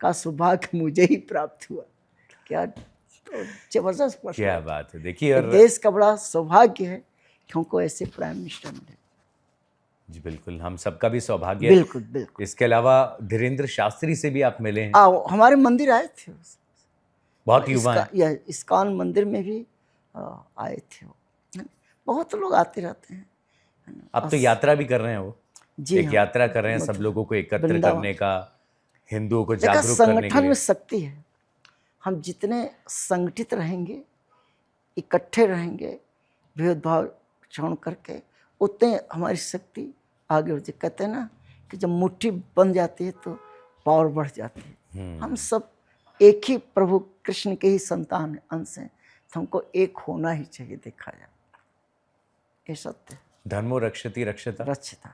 का सौभाग्य मुझे ही प्राप्त हुआ। क्या तो जबरदस्त प्रश्न, क्या बात है। देखिए, और देश का बड़ा सौभाग्य है कि हमको ऐसे प्राइम मिनिस्टर मिले। जी बिल्कुल, हम सबका भी सौभाग्य है। बिल्कुल बिल्कुल। इसके अलावा धीरेन्द्र शास्त्री से भी आप मिले हैं? हमारे मंदिर आए थे, बहुत युवा हैं। इस्कॉन मंदिर में भी आए थे वो। बहुत लोग आते रहते हैं। अब तो यात्रा भी कर रहे हैं वो, जी एक हाँ, यात्रा कर रहे हैं सब लोगों को एकत्र वृंदावन। करने का, हिंदुओं को देखा, जागरूक करने के संगठन में लिए। शक्ति है। हम जितने संगठित रहेंगे, इकट्ठे रहेंगे, भेदभाव छोड़ करके, उतने हमारी शक्ति आगे बढ़ती। कहते हैं ना कि जब मुट्ठी बन जाती है तो पावर बढ़ जाती है। हम सब एक ही प्रभु कृष्ण के ही संतान हैं, अंश हैं, तो हमको एक होना ही चाहिए। देखा जाए ये सत्य है। धर्मो रक्षति रक्षता, रक्षिता।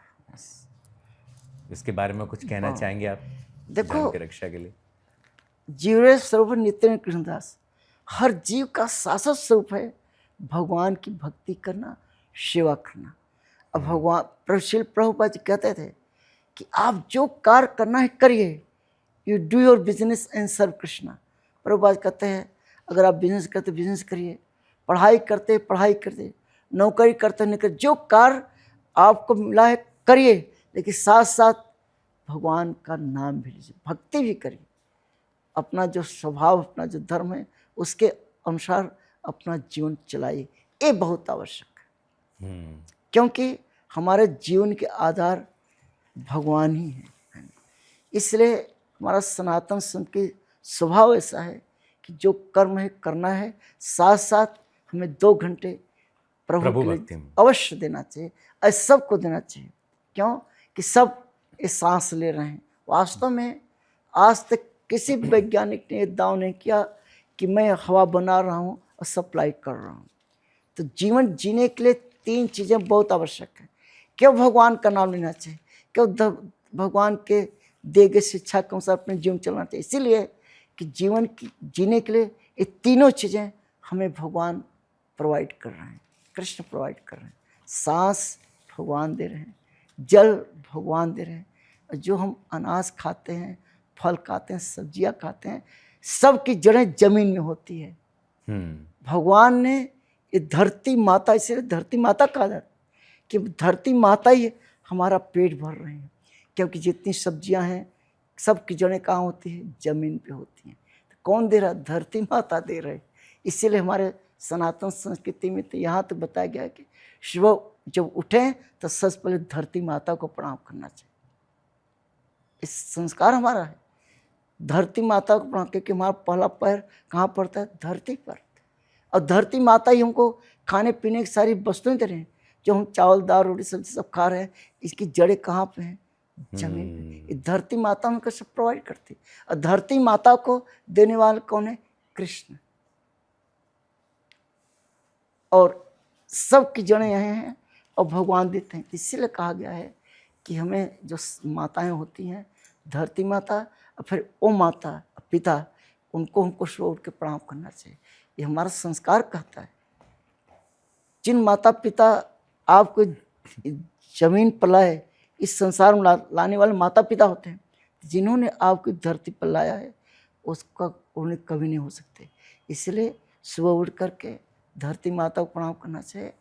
इसके बारे में कुछ कहना चाहेंगे आप? देखो, धर्म की रक्षा के लिए जीव स्वरूप नित्य कृष्णदास, हर जीव का शाश्वत स्वरूप है भगवान की भक्ति करना, सेवा करना। अब भगवान प्रभुपाद जी कहते थे कि आप जो कार्य करना है करिए, you do your business and serve Krishna. Prabhupad कहते हैं अगर आप बिजनेस करते बिजनेस करिए, पढ़ाई करते पढ़ाई करते, नौकरी करते नहीं करते, जो कार्य आपको मिला है करिए, लेकिन साथ साथ भगवान का नाम भी लीजिए, भक्ति भी करिए। अपना जो स्वभाव, अपना जो धर्म है, उसके अनुसार अपना जीवन चलाइए। ये बहुत आवश्यक है, क्योंकि हमारे जीवन के आधार भगवान ही है। इसलिए हमारा सनातन संत की स्वभाव ऐसा है कि जो कर्म है करना है, साथ साथ हमें 2 घंटे प्रभु के लिए अवश्य देना चाहिए, और सबको देना चाहिए। क्यों कि सब ये सांस ले रहे हैं। वास्तव में आज तक किसी वैज्ञानिक ने दाव नहीं किया कि मैं हवा बना रहा हूँ और सप्लाई कर रहा हूँ। तो जीवन जीने के लिए 3 चीज़ें बहुत आवश्यक है। क्यों भगवान का नाम लेना चाहिए, क्यों भगवान के दिए गए शिक्षा के अनुसार अपने जीवन चलना चाहिए। इसीलिए कि जीवन की जीने के लिए ये तीनों चीज़ें हमें भगवान प्रोवाइड कर रहे हैं, कृष्ण प्रोवाइड कर रहे हैं। सांस भगवान दे रहे हैं, जल भगवान दे रहे हैं, और जो हम अनाज खाते हैं, फल खाते हैं, सब्जियां खाते हैं, सब की जड़ें जमीन में होती है। भगवान ने ये धरती माता, इसे धरती माता कहा जाता है कि धरती माता ही हमारा पेट भर रही है, क्योंकि जितनी सब्जियां हैं सब की जड़ें कहाँ होती है, जमीन पे होती हैं। तो कौन दे रहा, धरती माता दे रहे। इसीलिए हमारे सनातन संस्कृति में तो यहाँ तो बताया गया है कि सुबह जब उठें तो सबसे पहले धरती माता को प्रणाम करना चाहिए। इस संस्कार हमारा है, धरती माता को प्रणाम, क्योंकि हमारा पहला पैर कहाँ पड़ता है, धरती पर। और धरती माता ही हमको खाने पीने की सारी वस्तुएं दे रहे हैं। जो हम चावल दाल रोटी सब्जी सब खा रहे हैं, इसकी जड़ें कहाँ पे हैं, जमीन पे। धरती माता हमको सब प्रोवाइड करती। और धरती माता को देने वाले कौन है, कृष्ण। और सबकी जड़ें यहाँ हैं और भगवान देते हैं। इसीलिए कहा गया है कि हमें जो माताएं होती हैं, धरती माता और फिर ओ माता पिता, उनको हमको सुबह उठ के प्रणाम करना चाहिए। ये हमारा संस्कार कहता है। जिन माता पिता आपको जमीन पर लाए, इस संसार में लाने वाले माता पिता होते हैं, जिन्होंने आपको धरती पर लाया है, उसका उन्हें कभी नहीं हो सकते। इसलिए सुबह उठ करके धरती माता को प्रणाम करना चाहिए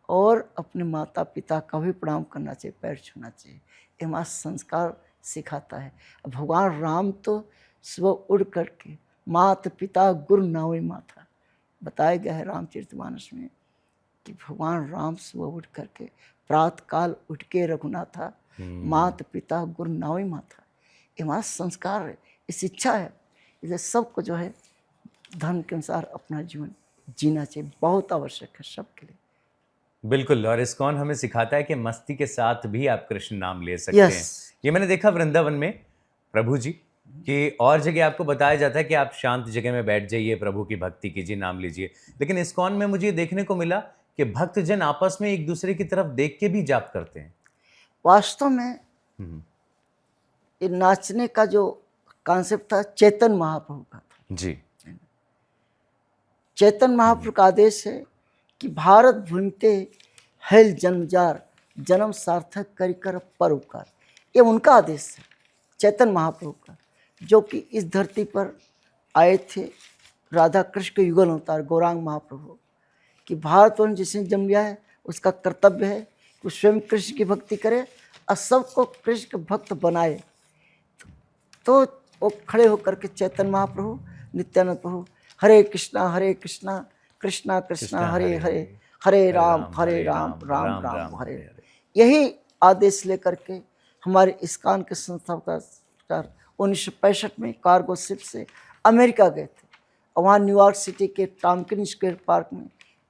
और अपने माता पिता का भी प्रणाम करना चाहिए, पैर छूना चाहिए। ये हमारा संस्कार सिखाता है। भगवान राम तो सुबह उठ करके माता पिता गुरु नावे माता, बताया गया है रामचरितमानस में कि भगवान राम सुबह उठ करके प्रातः काल उठ के रघुनाथा, माता पिता गुरु नावे माता। ये हमारा संस्कार है, ये शिक्षा है। इसलिए सबको जो है धर्म के अनुसार अपना जीवन जीना चाहिए, बहुत आवश्यक है सबके लिए। बिल्कुल। और इस्कॉन हमें सिखाता है कि मस्ती के साथ भी आप कृष्ण नाम ले सकते हैं। ये मैंने देखा वृंदावन में प्रभु जी कि और जगह आपको बताया जाता है कि आप शांत जगह में बैठ जाइए, प्रभु की भक्ति कीजिए, नाम लीजिए। लेकिन इस्कॉन में मुझे देखने को मिला कि भक्तजन आपस में एक दूसरे की तरफ देख के भी जाप करते हैं। वास्तव में ये नाचने का जो कॉन्सेप्ट था चैतन्य महाप्रभु का था जी। चैतन्य महाप्रभु का आदेश है कि भारत भूमिते हैल जन्मजार, जन्म सार्थक करी कर परोपकार। ये उनका आदेश है चैतन्य महाप्रभु का, जो कि इस धरती पर आए थे राधा कृष्ण के युगल अवतार गौरांग महाप्रभु। कि भारत में जिसने जन्म लिया है उसका कर्तव्य है कि स्वयं कृष्ण की भक्ति करे और सबको कृष्ण के भक्त बनाए। तो वो खड़े होकर के चैतन्य महाप्रभु, नित्यानंद प्रभु हरे कृष्णा कृष्णा कृष्णा हरे हरे, हरे राम राम राम हरे हरे, यही आदेश लेकर के हमारे इस्कॉन के संस्थापक 1965 में कार्गो शिप से अमेरिका गए थे। और वहाँ न्यूयॉर्क सिटी के टॉम्किन स्क्वायर पार्क में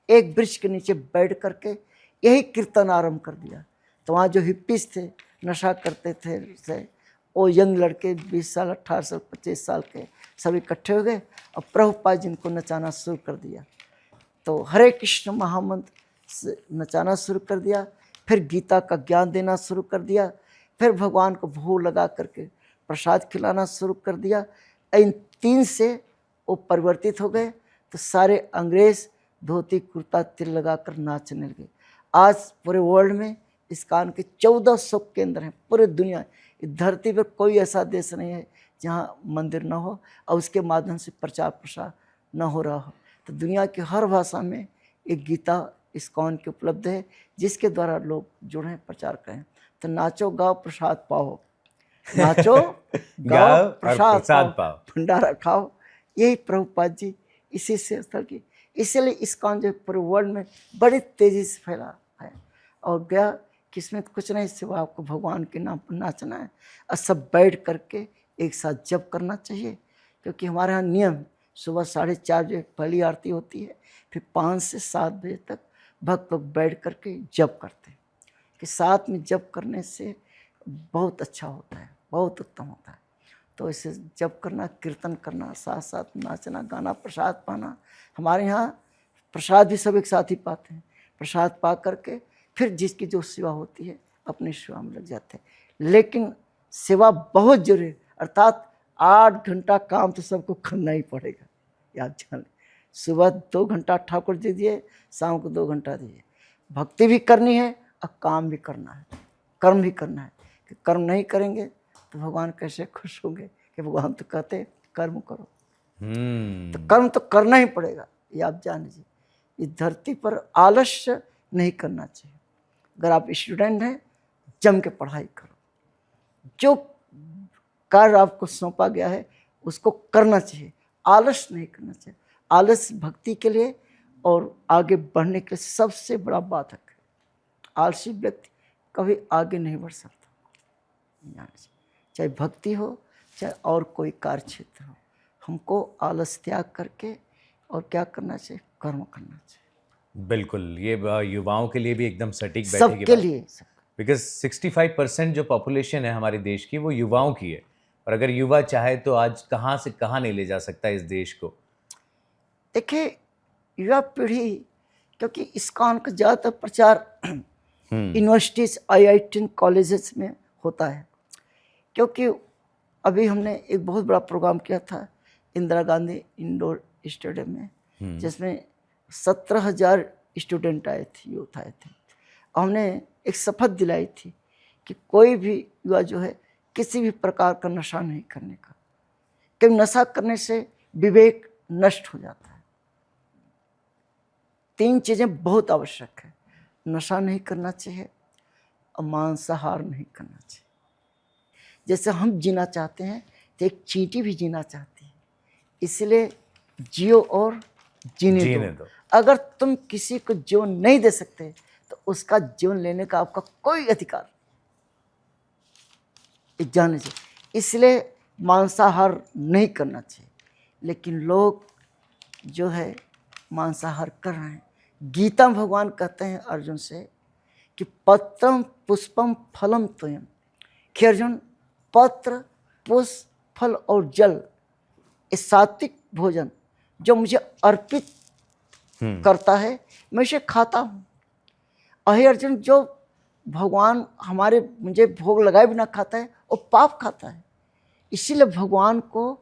एक वृक्ष के नीचे बैठ करके यही कीर्तन आरंभ कर दिया। तो वहाँ जो हिप्पीज थे, नशा करते थे से, वो यंग लड़के 20 साल 18 साल 25 साल के सब इकट्ठे हो गए और प्रभुपाद जी को नचाना शुरू कर दिया। तो हरे कृष्ण महामंत्र से नचाना शुरू कर दिया, फिर गीता का ज्ञान देना शुरू कर दिया, फिर भगवान को भोग लगा करके प्रसाद खिलाना शुरू कर दिया। इन 3 से वो परिवर्तित हो गए। तो सारे अंग्रेज धोती कुर्ता तिल लगाकर नाचने लगे। आज पूरे वर्ल्ड में इस्कॉन के 1400 केंद्र हैं पूरे दुनिया। इस धरती पर कोई ऐसा देश नहीं है जहाँ मंदिर न हो और उसके माध्यम से प्रचार प्रसार न हो रहा हो। तो दुनिया की हर भाषा में एक गीता इस्कॉन की उपलब्ध है, जिसके द्वारा लोग जुड़े प्रचार करें। तो नाचो गाओ प्रसाद पाओ, नाचो गाओ प्रसाद पाओ, भंडारा खाओ। यही प्रभुपाद जी इसी से स्थल की, इसीलिए इस्कॉन जो पूरे वर्ल्ड में बड़ी तेजी से फैला है और गया कि इसमें कुछ नहीं सिवा आपको भगवान के नाम पर नाचना है और सब बैठ करके एक साथ जप करना चाहिए। क्योंकि हमारे यहाँ नियम सुबह 4:30 बजे पहली आरती होती है, फिर 5 से 7 बजे तक भक्त लोग बैठ करके जप करते हैं कि साथ में जप करने से बहुत अच्छा होता है, बहुत उत्तम होता है। तो इसे जप करना, कीर्तन करना, साथ साथ नाचना गाना, प्रसाद पाना। हमारे यहाँ प्रसाद भी सब एक साथ ही पाते हैं। प्रसाद पा करके फिर जिसकी जो सेवा होती है अपनी सेवा में लग जाते हैं। लेकिन सेवा बहुत जरूरी है, अर्थात 8 घंटा काम तो सबको करना ही पड़ेगा, याद जान लें। सुबह 2 घंटा ठाकुर जी दिए, शाम को 2 घंटा दिए। भक्ति भी करनी है और काम भी करना है, कर्म भी करना है। कि कर्म नहीं करेंगे तो भगवान कैसे खुश होंगे? कि भगवान तो कहते हैं कर्म करो। तो कर्म तो करना ही पड़ेगा, ये आप जान लीजिए। इस धरती पर आलस्य नहीं करना चाहिए। अगर आप स्टूडेंट हैं, जम के पढ़ाई करो। जो कार्य आपको सौंपा गया है उसको करना चाहिए, आलस्य नहीं करना चाहिए। आलस्य भक्ति के लिए और आगे बढ़ने के लिए सबसे बड़ा बाधक है। आलसी व्यक्ति कभी आगे नहीं बढ़ सकता। चाहे भक्ति हो चाहे और कोई कार्य क्षेत्र हो, हमको आलस त्याग करके और क्या करना चाहिए? कर्म करना चाहिए। बिल्कुल, ये युवाओं के लिए भी एकदम सटीक बैठेगी सबके लिए। बिकॉज 65% जो पॉपुलेशन है हमारे देश की वो युवाओं की है। और अगर युवा चाहे तो आज कहाँ से कहाँ नहीं ले जा सकता इस देश को। देखिए, युवा पीढ़ी, क्योंकि इस्कॉन का ज़्यादातर प्रचार यूनिवर्सिटीज, IIT कॉलेजेस में होता है। क्योंकि अभी हमने एक बहुत बड़ा प्रोग्राम किया था इंदिरा गांधी इंडोर स्टेडियम में, जिसमें 17,000 स्टूडेंट आए थे, यूथ आए थे। और हमने एक शपथ दिलाई थी कि कोई भी युवा जो है किसी भी प्रकार का नशा नहीं करने का, क्योंकि नशा करने से विवेक नष्ट हो जाता है। 3 चीज़ें बहुत आवश्यक है। नशा नहीं करना चाहिए और मांसाहार नहीं करना चाहिए। जैसे हम जीना चाहते हैं तो एक चींटी भी जीना चाहती है, इसलिए जियो और जीने दो। अगर तुम किसी को जीवन नहीं दे सकते तो उसका जीवन लेने का आपका कोई अधिकार जाने चाहिए। इसलिए मांसाहार नहीं करना चाहिए। लेकिन लोग जो है मांसाहार कर रहे हैं। गीता में भगवान कहते हैं अर्जुन से कि पत्रम पुष्पम फलम त्वयं, कि अर्जुन पत्र, पुष्प, फल और जल, ये सात्विक भोजन जो मुझे अर्पित करता है मैं इसे खाता हूँ। और हे अर्जुन, जो भगवान हमारे मुझे भोग लगाए बिना खाता है वो पाप खाता है। इसीलिए भगवान को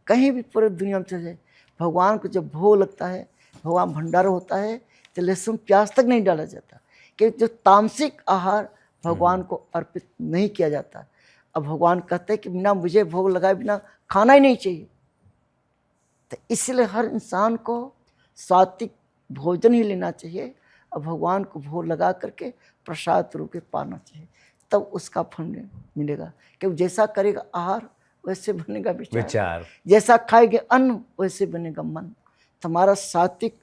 कहीं भी पूरे दुनिया में चले जाए, भगवान को जब भोग लगता है, भगवान भंडारा होता है, तो लहसुन प्याज तक नहीं डाला जाता। क्योंकि जो तामसिक आहार भगवान को अर्पित नहीं किया जाता। अब भगवान कहते हैं कि बिना मुझे भोग लगाए बिना खाना ही नहीं चाहिए। तो इसलिए हर इंसान को सात्विक भोजन ही लेना चाहिए और भगवान को भोग लगा करके प्रसाद रूप में पाना चाहिए, तब उसका फल मिलेगा। क्योंकि जैसा करेगा आहार वैसे बनेगा विचार, जैसा खाएंगे अन्न वैसे बनेगा मन। तुम्हारा सात्विक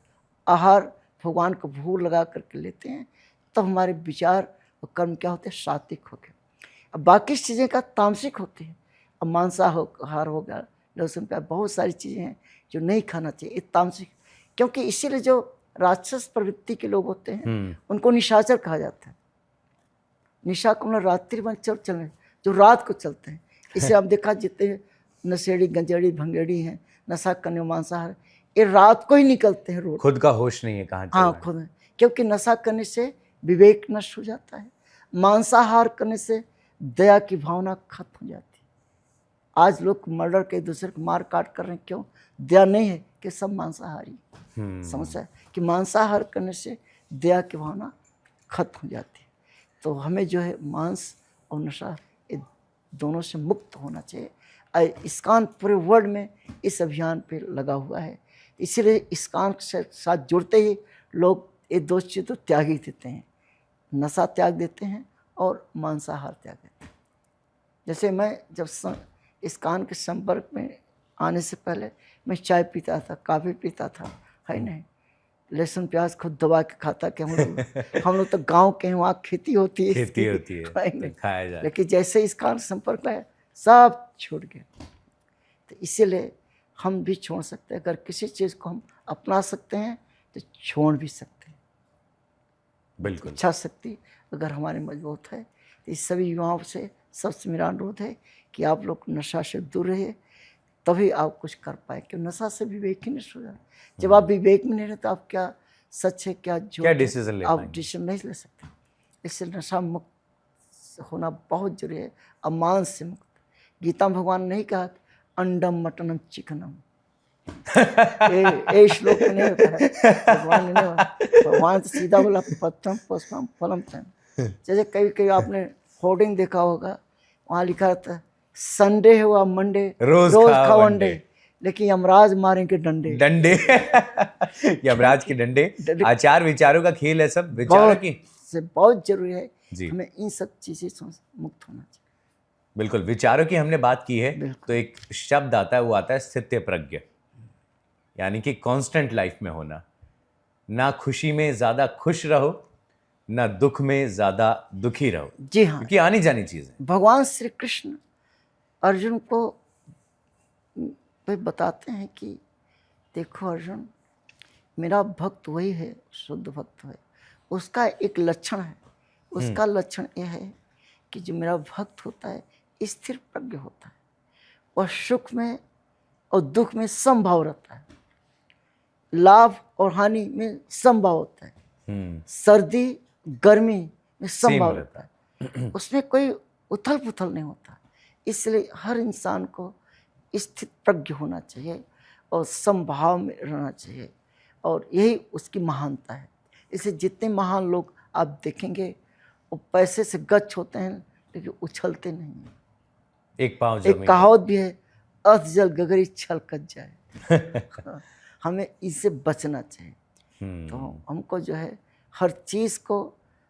आहार भगवान को भोग लगा करके लेते हैं, तब हमारे विचार और कर्म क्या होते हैं? सात्विक हो गए। अब बाकी चीज़ें का तामसिक होते हैं। अब मांसाहार हो गया, लहसुन प्याज, बहुत सारी चीज़ें हैं जो नहीं खाना चाहिए, ये तामसिक। क्योंकि इसीलिए जो राक्षस प्रवृत्ति के लोग होते हैं उनको निशाचर कहा जाता है। निशा को मतलब रात्रि में चलने, जो रात को चलते हैं। इसे आप देखा, जितने नशेड़ी गंजेड़ी भंगेड़ी हैं, नशा करने मांसाहार, ये रात को ही निकलते हैं रोड। खुद का होश नहीं है कहाँ चल रहा हाँ है। खुद, क्योंकि नशा करने से विवेक नष्ट हो जाता है, मांसाहार करने से दया की भावना खत्म हो जाती है। आज लोग मर्डर के, एक दूसरे को मार काट कर रहे हैं, क्यों? दया नहीं है कि सब मांसाहारी। समस्या है कि मांसाहार करने से दया की भावना खत्म हो जाती है। तो हमें जो है मांस और नशा, ये दोनों से मुक्त होना चाहिए। इस्कॉन पूरे वर्ल्ड में इस अभियान पे लगा हुआ है, इसीलिए इस्कॉन के साथ जुड़ते ही लोग ये दो चीज़ तो त्याग ही देते हैं, नशा त्याग देते हैं और मांसाहार त्याग देते हैं। जैसे मैं जब इस्कॉन के संपर्क में आने से पहले मैं चाय पीता था, कॉफ़ी पीता था, है नहीं, लहसुन प्याज खुद दबा के खाता कि हम लोग तो गांव के हैं, वहाँ खेती होती है, खेती होती है तो खाया जाए। लेकिन जैसे इसका संपर्क है सब छूट गया। तो इसीलिए हम भी छोड़ सकते हैं, अगर किसी चीज़ को हम अपना सकते हैं तो छोड़ भी सकते हैं। बिल्कुल। इच्छा शक्ति अगर हमारी मजबूत है तो इस सभी युवाओं से सबसे मेरा अनुरोध है कि आप लोग नशा से दूर रहिए, तभी आप कुछ कर पाए। क्यों? नशा से विवेक ही नष्ट हो जाता है। जब आप विवेक में नहीं रहते, आप क्या सच है क्या झूठ है, डिसीजन ले आप पाएंगे? डिसीजन नहीं ले सकते। इसलिए नशा मुक्त होना बहुत जरूरी है, और मांस से मुक्त। गीता में भगवान ने नहीं कहा अंडम मटनम चिकनम, ये श्लोक में नहीं होता है, भगवान ने नहीं, भगवान तो सीधा बोला पत्रम पुष्पम फलम तम। जैसे कई कई आपने होर्डिंग देखा होगा, वहाँ लिखा था संडे हुआ मंडे रोज खाओ अंडे, लेकिन यमराज मारेंगे डंडे। डंडे यमराज के डंडे। आचार विचारों का खेल है सब, विचारों की से बहुत जरूरी है जी। हमें इन सब चीज़ें से मुक्त होना चाहिए। बिल्कुल, विचारों की हमने बात की है तो एक शब्द आता है, वो आता है स्थित्य प्रज्ञ, यानी कि कांस्टेंट लाइफ में होना। ना खुशी में ज्यादा खुश रहो, ना दुख में ज्यादा दुखी रहो। जी हाँ, क्योंकि आनी जानी चीज है। भगवान श्री कृष्ण अर्जुन को बताते हैं कि देखो अर्जुन, मेरा भक्त वही है, शुद्ध भक्त है, उसका एक लक्षण है, उसका लक्षण यह है कि जो मेरा भक्त होता है स्थिर प्रज्ञ होता है, और सुख में और दुख में समभाव रहता है, लाभ और हानि में समभाव होता है, सर्दी गर्मी में समभाव रहता है, उसमें कोई उथल पुथल नहीं होता। इसलिए हर इंसान को स्थित प्रज्ञ होना चाहिए और समभाव में रहना चाहिए, और यही उसकी महानता है। इसलिए जितने महान लोग आप देखेंगे वो पैसे से गच्छ होते हैं लेकिन उछलते नहीं हैं। एक कहावत भी है, अथ जल गगरी छल कच जाए। हमें इससे बचना चाहिए। तो हमको जो है हर चीज़ को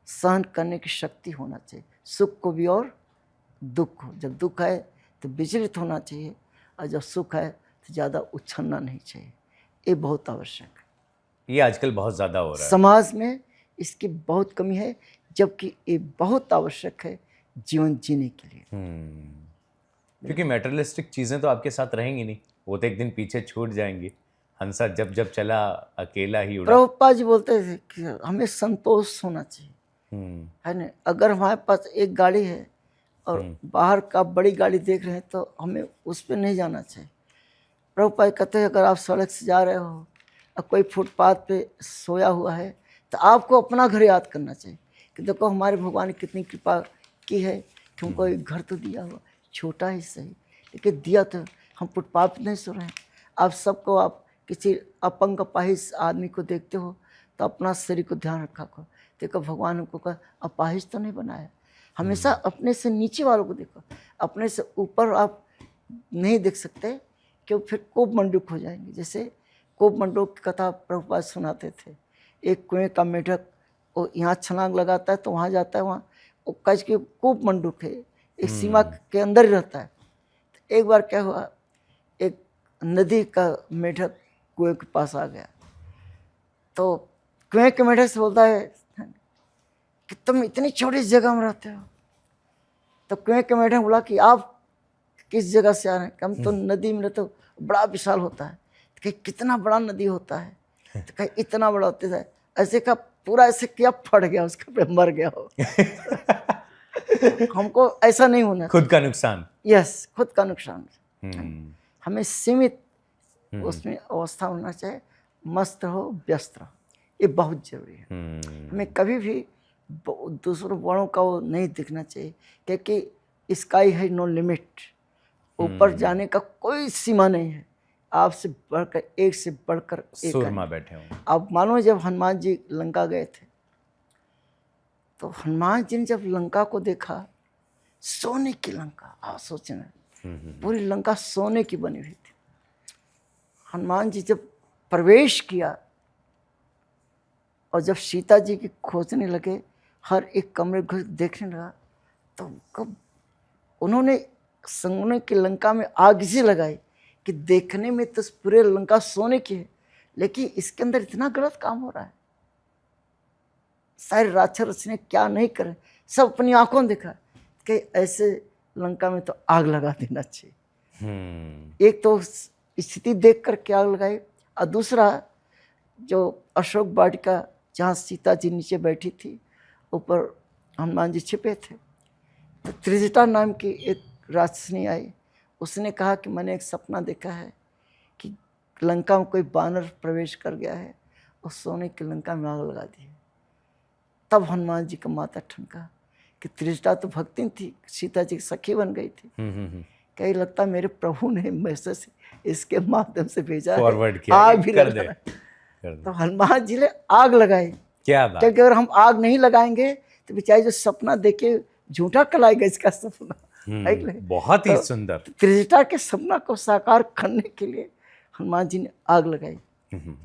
सहन करने की शक्ति होना चाहिए, सुख को भी और दुख को। जब दुख है तो विचलित होना चाहिए, और जब सुख है तो ज़्यादा उछलना नहीं चाहिए। ये बहुत आवश्यक है। ये आजकल बहुत ज़्यादा हो रहा है समाज में, इसकी बहुत कमी है, जबकि ये बहुत आवश्यक है जीवन जीने के लिए। क्योंकि मेटेरियलिस्टिक चीज़ें तो आपके साथ रहेंगी नहीं, वो तो एक दिन पीछे छूट जाएंगी। हंसा जब जब चला अकेला ही उड़ा। प्रभुपाद जी बोलते थे कि हमें संतोष होना चाहिए, है ना। अगर हमारे पास एक गाड़ी है और बाहर का बड़ी गाड़ी देख रहे हैं तो हमें उस पर नहीं जाना चाहिए। प्रभुपाद कहते हैं अगर आप सड़क से जा रहे हो और कोई फुटपाथ पे सोया हुआ है तो आपको अपना घर याद करना चाहिए कि देखो हमारे भगवान ने कितनी कृपा की है कि हमको एक घर तो दिया हुआ, छोटा ही सही, लेकिन दिया। तो हम फुटपाथ पर नहीं सो रहे हैं। आप सबको, आप किसी अपंग अपाहिज आदमी को देखते हो तो अपना शरीर को ध्यान रखा करो। देखो भगवान हमको कहा अपाहिज तो नहीं बनाया। हमेशा अपने से नीचे वालों को देखो, अपने से ऊपर आप नहीं देख सकते क्योंकि फिर कोप मंडूक हो जाएंगे। जैसे कोप मंडूक की कथा प्रभुपाद सुनाते थे। एक कुएं का मेढक वो यहाँ छलांग लगाता है तो वहाँ जाता है, वहाँ वो कच के कोप मंडूक है, एक सीमा के अंदर ही रहता है। तो एक बार क्या हुआ, एक नदी का मेढक कुएं के पास आ गया तो कुएं के मेढक से बोलता है कि तुम इतनी छोटी जगह में रहते हो। तो कुएं के मेढक बोला कि आप किस जगह से आ रहे हैं? कि हम तो नदी में तो बड़ा विशाल होता है। तो कहीं कितना बड़ा नदी होता है? तो कहीं इतना बड़ा होता है। ऐसे का पूरा ऐसे किया, फट गया, उसका पे मर गया हो। हमको ऐसा नहीं होना खुद का नुकसान। यस, खुद का नुकसान। हम्म, हमें सीमित उसमें अवस्था होना चाहिए। मस्त रहो, व्यस्त रहो, ये बहुत जरूरी है। हमें कभी भी दूसरों बड़ों का वो नहीं दिखना चाहिए, क्योंकि स्काई है नो लिमिट। ऊपर जाने का कोई सीमा नहीं है। आपसे बढ़कर एक से बढ़कर एक सूरमा बैठे हों। आप मानो जब हनुमान जी लंका गए थे, तो हनुमान जी ने जब लंका को देखा, सोने की लंका, आप सोचना, पूरी लंका सोने की बनी हुई थी। हनुमान जी जब प्रवेश किया और जब सीता जी की खोजने लगे, हर एक कमरे घुस देखने लगा, तो कब उन्होंने सोने की लंका में आग इसी लगाई कि देखने में तो पूरे लंका सोने की है, लेकिन इसके अंदर इतना गलत काम हो रहा है। सारे राक्षस ने क्या नहीं करे, सब अपनी आंखों देखा कि ऐसे लंका में तो आग लगा देना चाहिए। एक तो स्थिति देख कर के आग लगाई, और दूसरा जो अशोक वाटिका जहाँ सीता जी नीचे बैठी थी, ऊपर हनुमान जी छिपे थे, तो त्रिजटा नाम की एक राक्षसनी आई। उसने कहा कि मैंने एक सपना देखा है कि लंका में कोई बानर प्रवेश कर गया है और सोने की लंका में आग लगा दी है। तब हनुमान जी का माथा ठनका कि त्रिजटा तो भक्ति थी, सीता जी की सखी बन गई थी। कहीं लगता मेरे प्रभु ने मैसेज इसके माध्यम से भेजा फॉरवर्ड है, किया, आग भी कर दे। तो हनुमान जी ने आग लगाई। क्या बात। क्योंकि अगर हम आग नहीं लगाएंगे तो बेचारे जो सपना देखे झूठा कलाएगा इसका सपना। बहुत ही सुंदर। त्रिजटा के सपना को साकार करने के लिए हनुमान जी ने आग लगाई।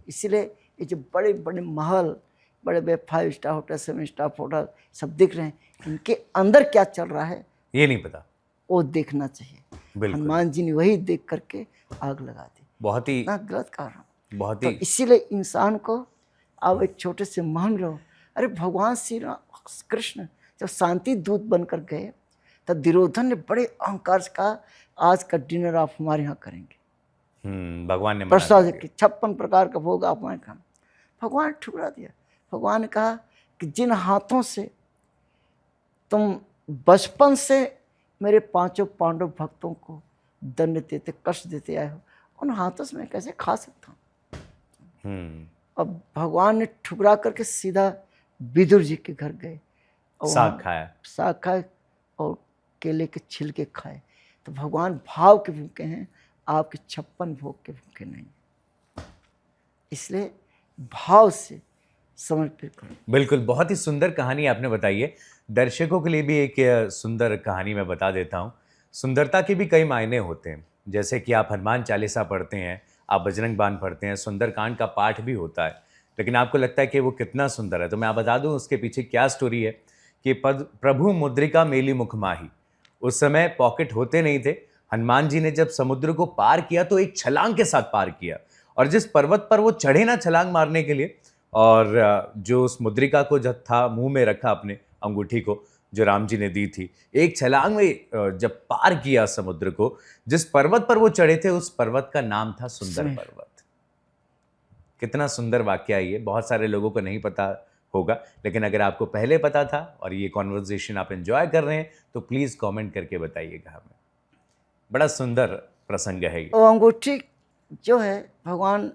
इसीलिए ये जो बड़े बड़े महल, बड़े बड़े 5 स्टार होटल, 7 स्टार होटल सब दिख रहे हैं, इनके अंदर क्या चल रहा है ये नहीं पता, वो देखना चाहिए। हनुमान जी ने वही देख करके आग लगा दी। बहुत ही इतना गलत कारण। बहुत तो ही इसीलिए इंसान को आप एक छोटे से महल में रहो। अरे भगवान श्री कृष्ण जब शांति दूत बनकर गए, तब दुर्योधन ने बड़े अहंकार से कहा, आज का डिनर आप हमारे यहाँ करेंगे। भगवान ने प्रसाद के 56 प्रकार का भोग आप हमारे खाना। भगवान ने ठुकरा दिया। भगवान ने कहा कि जिन हाथों से तुम बचपन से मेरे 5 पांडव भक्तों को दंड देते, कष्ट देते आए हो, उन हाथों से मैं कैसे खा सकता हूँ। अब भगवान ने ठुकरा करके सीधा विदुर जी के घर गए और साग खाए और केले के छिलके खाए। तो भगवान भाव के भूखे हैं, आपके 56 भोग के भूखे नहीं। इसलिए भाव से समर्पित करो। बिल्कुल, बहुत ही सुंदर कहानी आपने बताई है। दर्शकों के लिए भी एक सुंदर कहानी मैं बता देता हूँ। सुंदरता के भी कई मायने होते हैं, जैसे कि आप हनुमान चालीसा पढ़ते हैं, आप बजरंग बाण पढ़ते हैं, सुंदरकांड का पाठ भी होता है, लेकिन आपको लगता है कि वो कितना सुंदर है। तो मैं आप बता दूं उसके पीछे क्या स्टोरी है कि प्रभु मुद्रिका मेली मुख माही। उस समय पॉकेट होते नहीं थे। हनुमान जी ने जब समुद्र को पार किया तो एक छलांग के साथ पार किया, और जिस पर्वत पर वो चढ़े ना छलांग मारने के लिए, और जो उस मुद्रिका को जब था मुंह में रखा अपने अंगूठी को जो राम जी ने दी थी, एक छलांग में जब पार किया समुद्र को, जिस पर्वत पर वो चढ़े थे उस पर्वत का नाम था सुंदर पर्वत। कितना सुंदर वाक्य है ये, बहुत सारे लोगों को नहीं पता होगा, लेकिन अगर आपको पहले पता था और ये कॉन्वर्सेशन आप एंजॉय कर रहे हैं तो प्लीज कमेंट करके बताइएगा हमें। बड़ा सुंदर प्रसंग है ये। वो अंगूठी जो है भगवान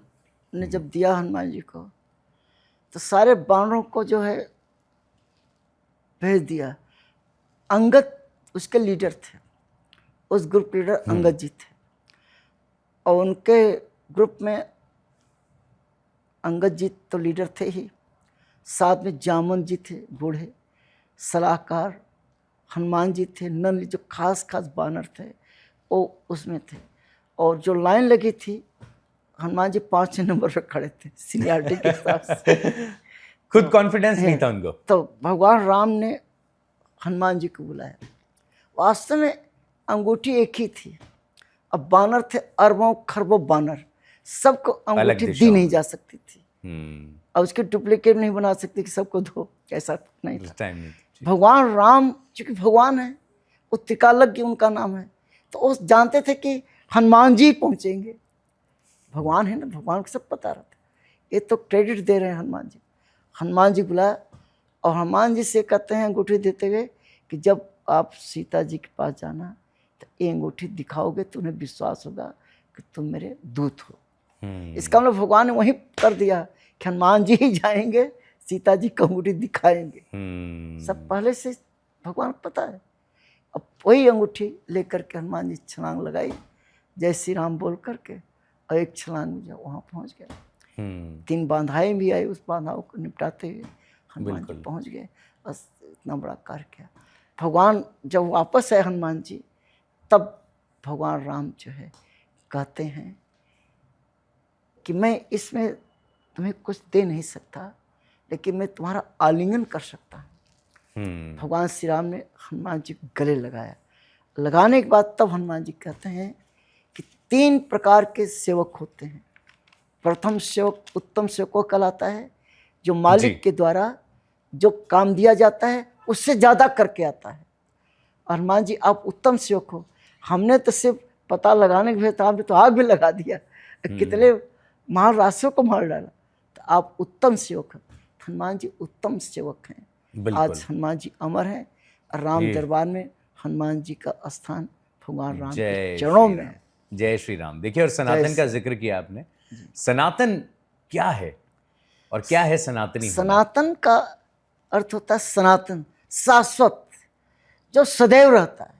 ने जब दिया हनुमान जी को, तो सारे बानरों को जो है भेज दिया। अंगद उसके लीडर थे, उस ग्रुप लीडर अंगद जी थे, और उनके ग्रुप में अंगद जी तो लीडर थे ही, साथ में जामन जी थे बूढ़े सलाहकार, हनुमान जी थे, नंद जो खास बानर थे वो उसमें थे, और जो लाइन लगी थी हनुमान जी 5 नंबर पे खड़े थे सीनियरिटी के साथ। खुद कॉन्फिडेंस नहीं था उनको। तो भगवान राम ने हनुमान जी को बुलाया। वास्तव में अंगूठी एक ही थी, अब बानर थे अरबों खरबों बानर, सबको अंगूठी दी नहीं जा सकती थी, अब उसके डुप्लीकेट नहीं बना सकते कि सबको दो, ऐसा नहीं था। भगवान राम चूंकि भगवान है, वो त्रिकालज्ञ उनका नाम है, तो वो जानते थे कि हनुमान जी पहुंचेंगे। भगवान है ना, भगवान को सब पता रहता है। ये तो क्रेडिट दे रहे हैं हनुमान जी। हनुमान जी बुलाया और हनुमान जी से कहते हैं अंगूठी देते हुए कि जब आप सीता जी के पास जाना तो ये अंगूठी दिखाओगे तो उन्हें विश्वास होगा कि तुम मेरे दूत हो। इसका मतलब भगवान ने वहीं कर दिया कि हनुमान जी ही जाएंगे, सीता जी को अंगूठी दिखाएंगे। सब पहले से भगवान को पता है। अब वही अंगूठी लेकर के हनुमान जी छलांग लगाई, जय श्री राम बोल करके, और एक छलांग में वहां पहुंच गया। 3 बाधाएं भी आई, उस बाधाओं को निपटाते हुए हनुमान जी पहुंच गए। बस इतना बड़ा कार्य किया। भगवान जब वापस आए हनुमान जी, तब भगवान राम जो है कहते हैं कि मैं इसमें तुम्हें कुछ दे नहीं सकता, लेकिन मैं तुम्हारा आलिंगन कर सकता हूँ। भगवान श्री राम ने हनुमान जी को गले लगाया। लगाने के बाद तब हनुमान जी कहते हैं कि 3 प्रकार के सेवक होते हैं। प्रथम सेवक उत्तम सेवक को कहलाता है, जो मालिक के द्वारा जो काम दिया जाता है उससे ज़्यादा करके आता है। हनुमान जी आप उत्तम सेवक हो, हमने तो सिर्फ पता लगाने के लिए तो आपने तो आग भी लगा दिया, कितने महान राक्षसों को मार डाला, तो आप उत्तम सेवक हैं। हनुमान जी उत्तम सेवक हैं। आज हनुमान जी अमर हैं। राम दरबार में हनुमान जी का स्थान भगवान राम के चरणों में है। जय श्री राम। देखिए, और सनातन का जिक्र किया आपने। सनातन क्या है और क्या है सनातनी? सनातन का अर्थ होता है सनातन, शाश्वत, जो सदैव रहता है।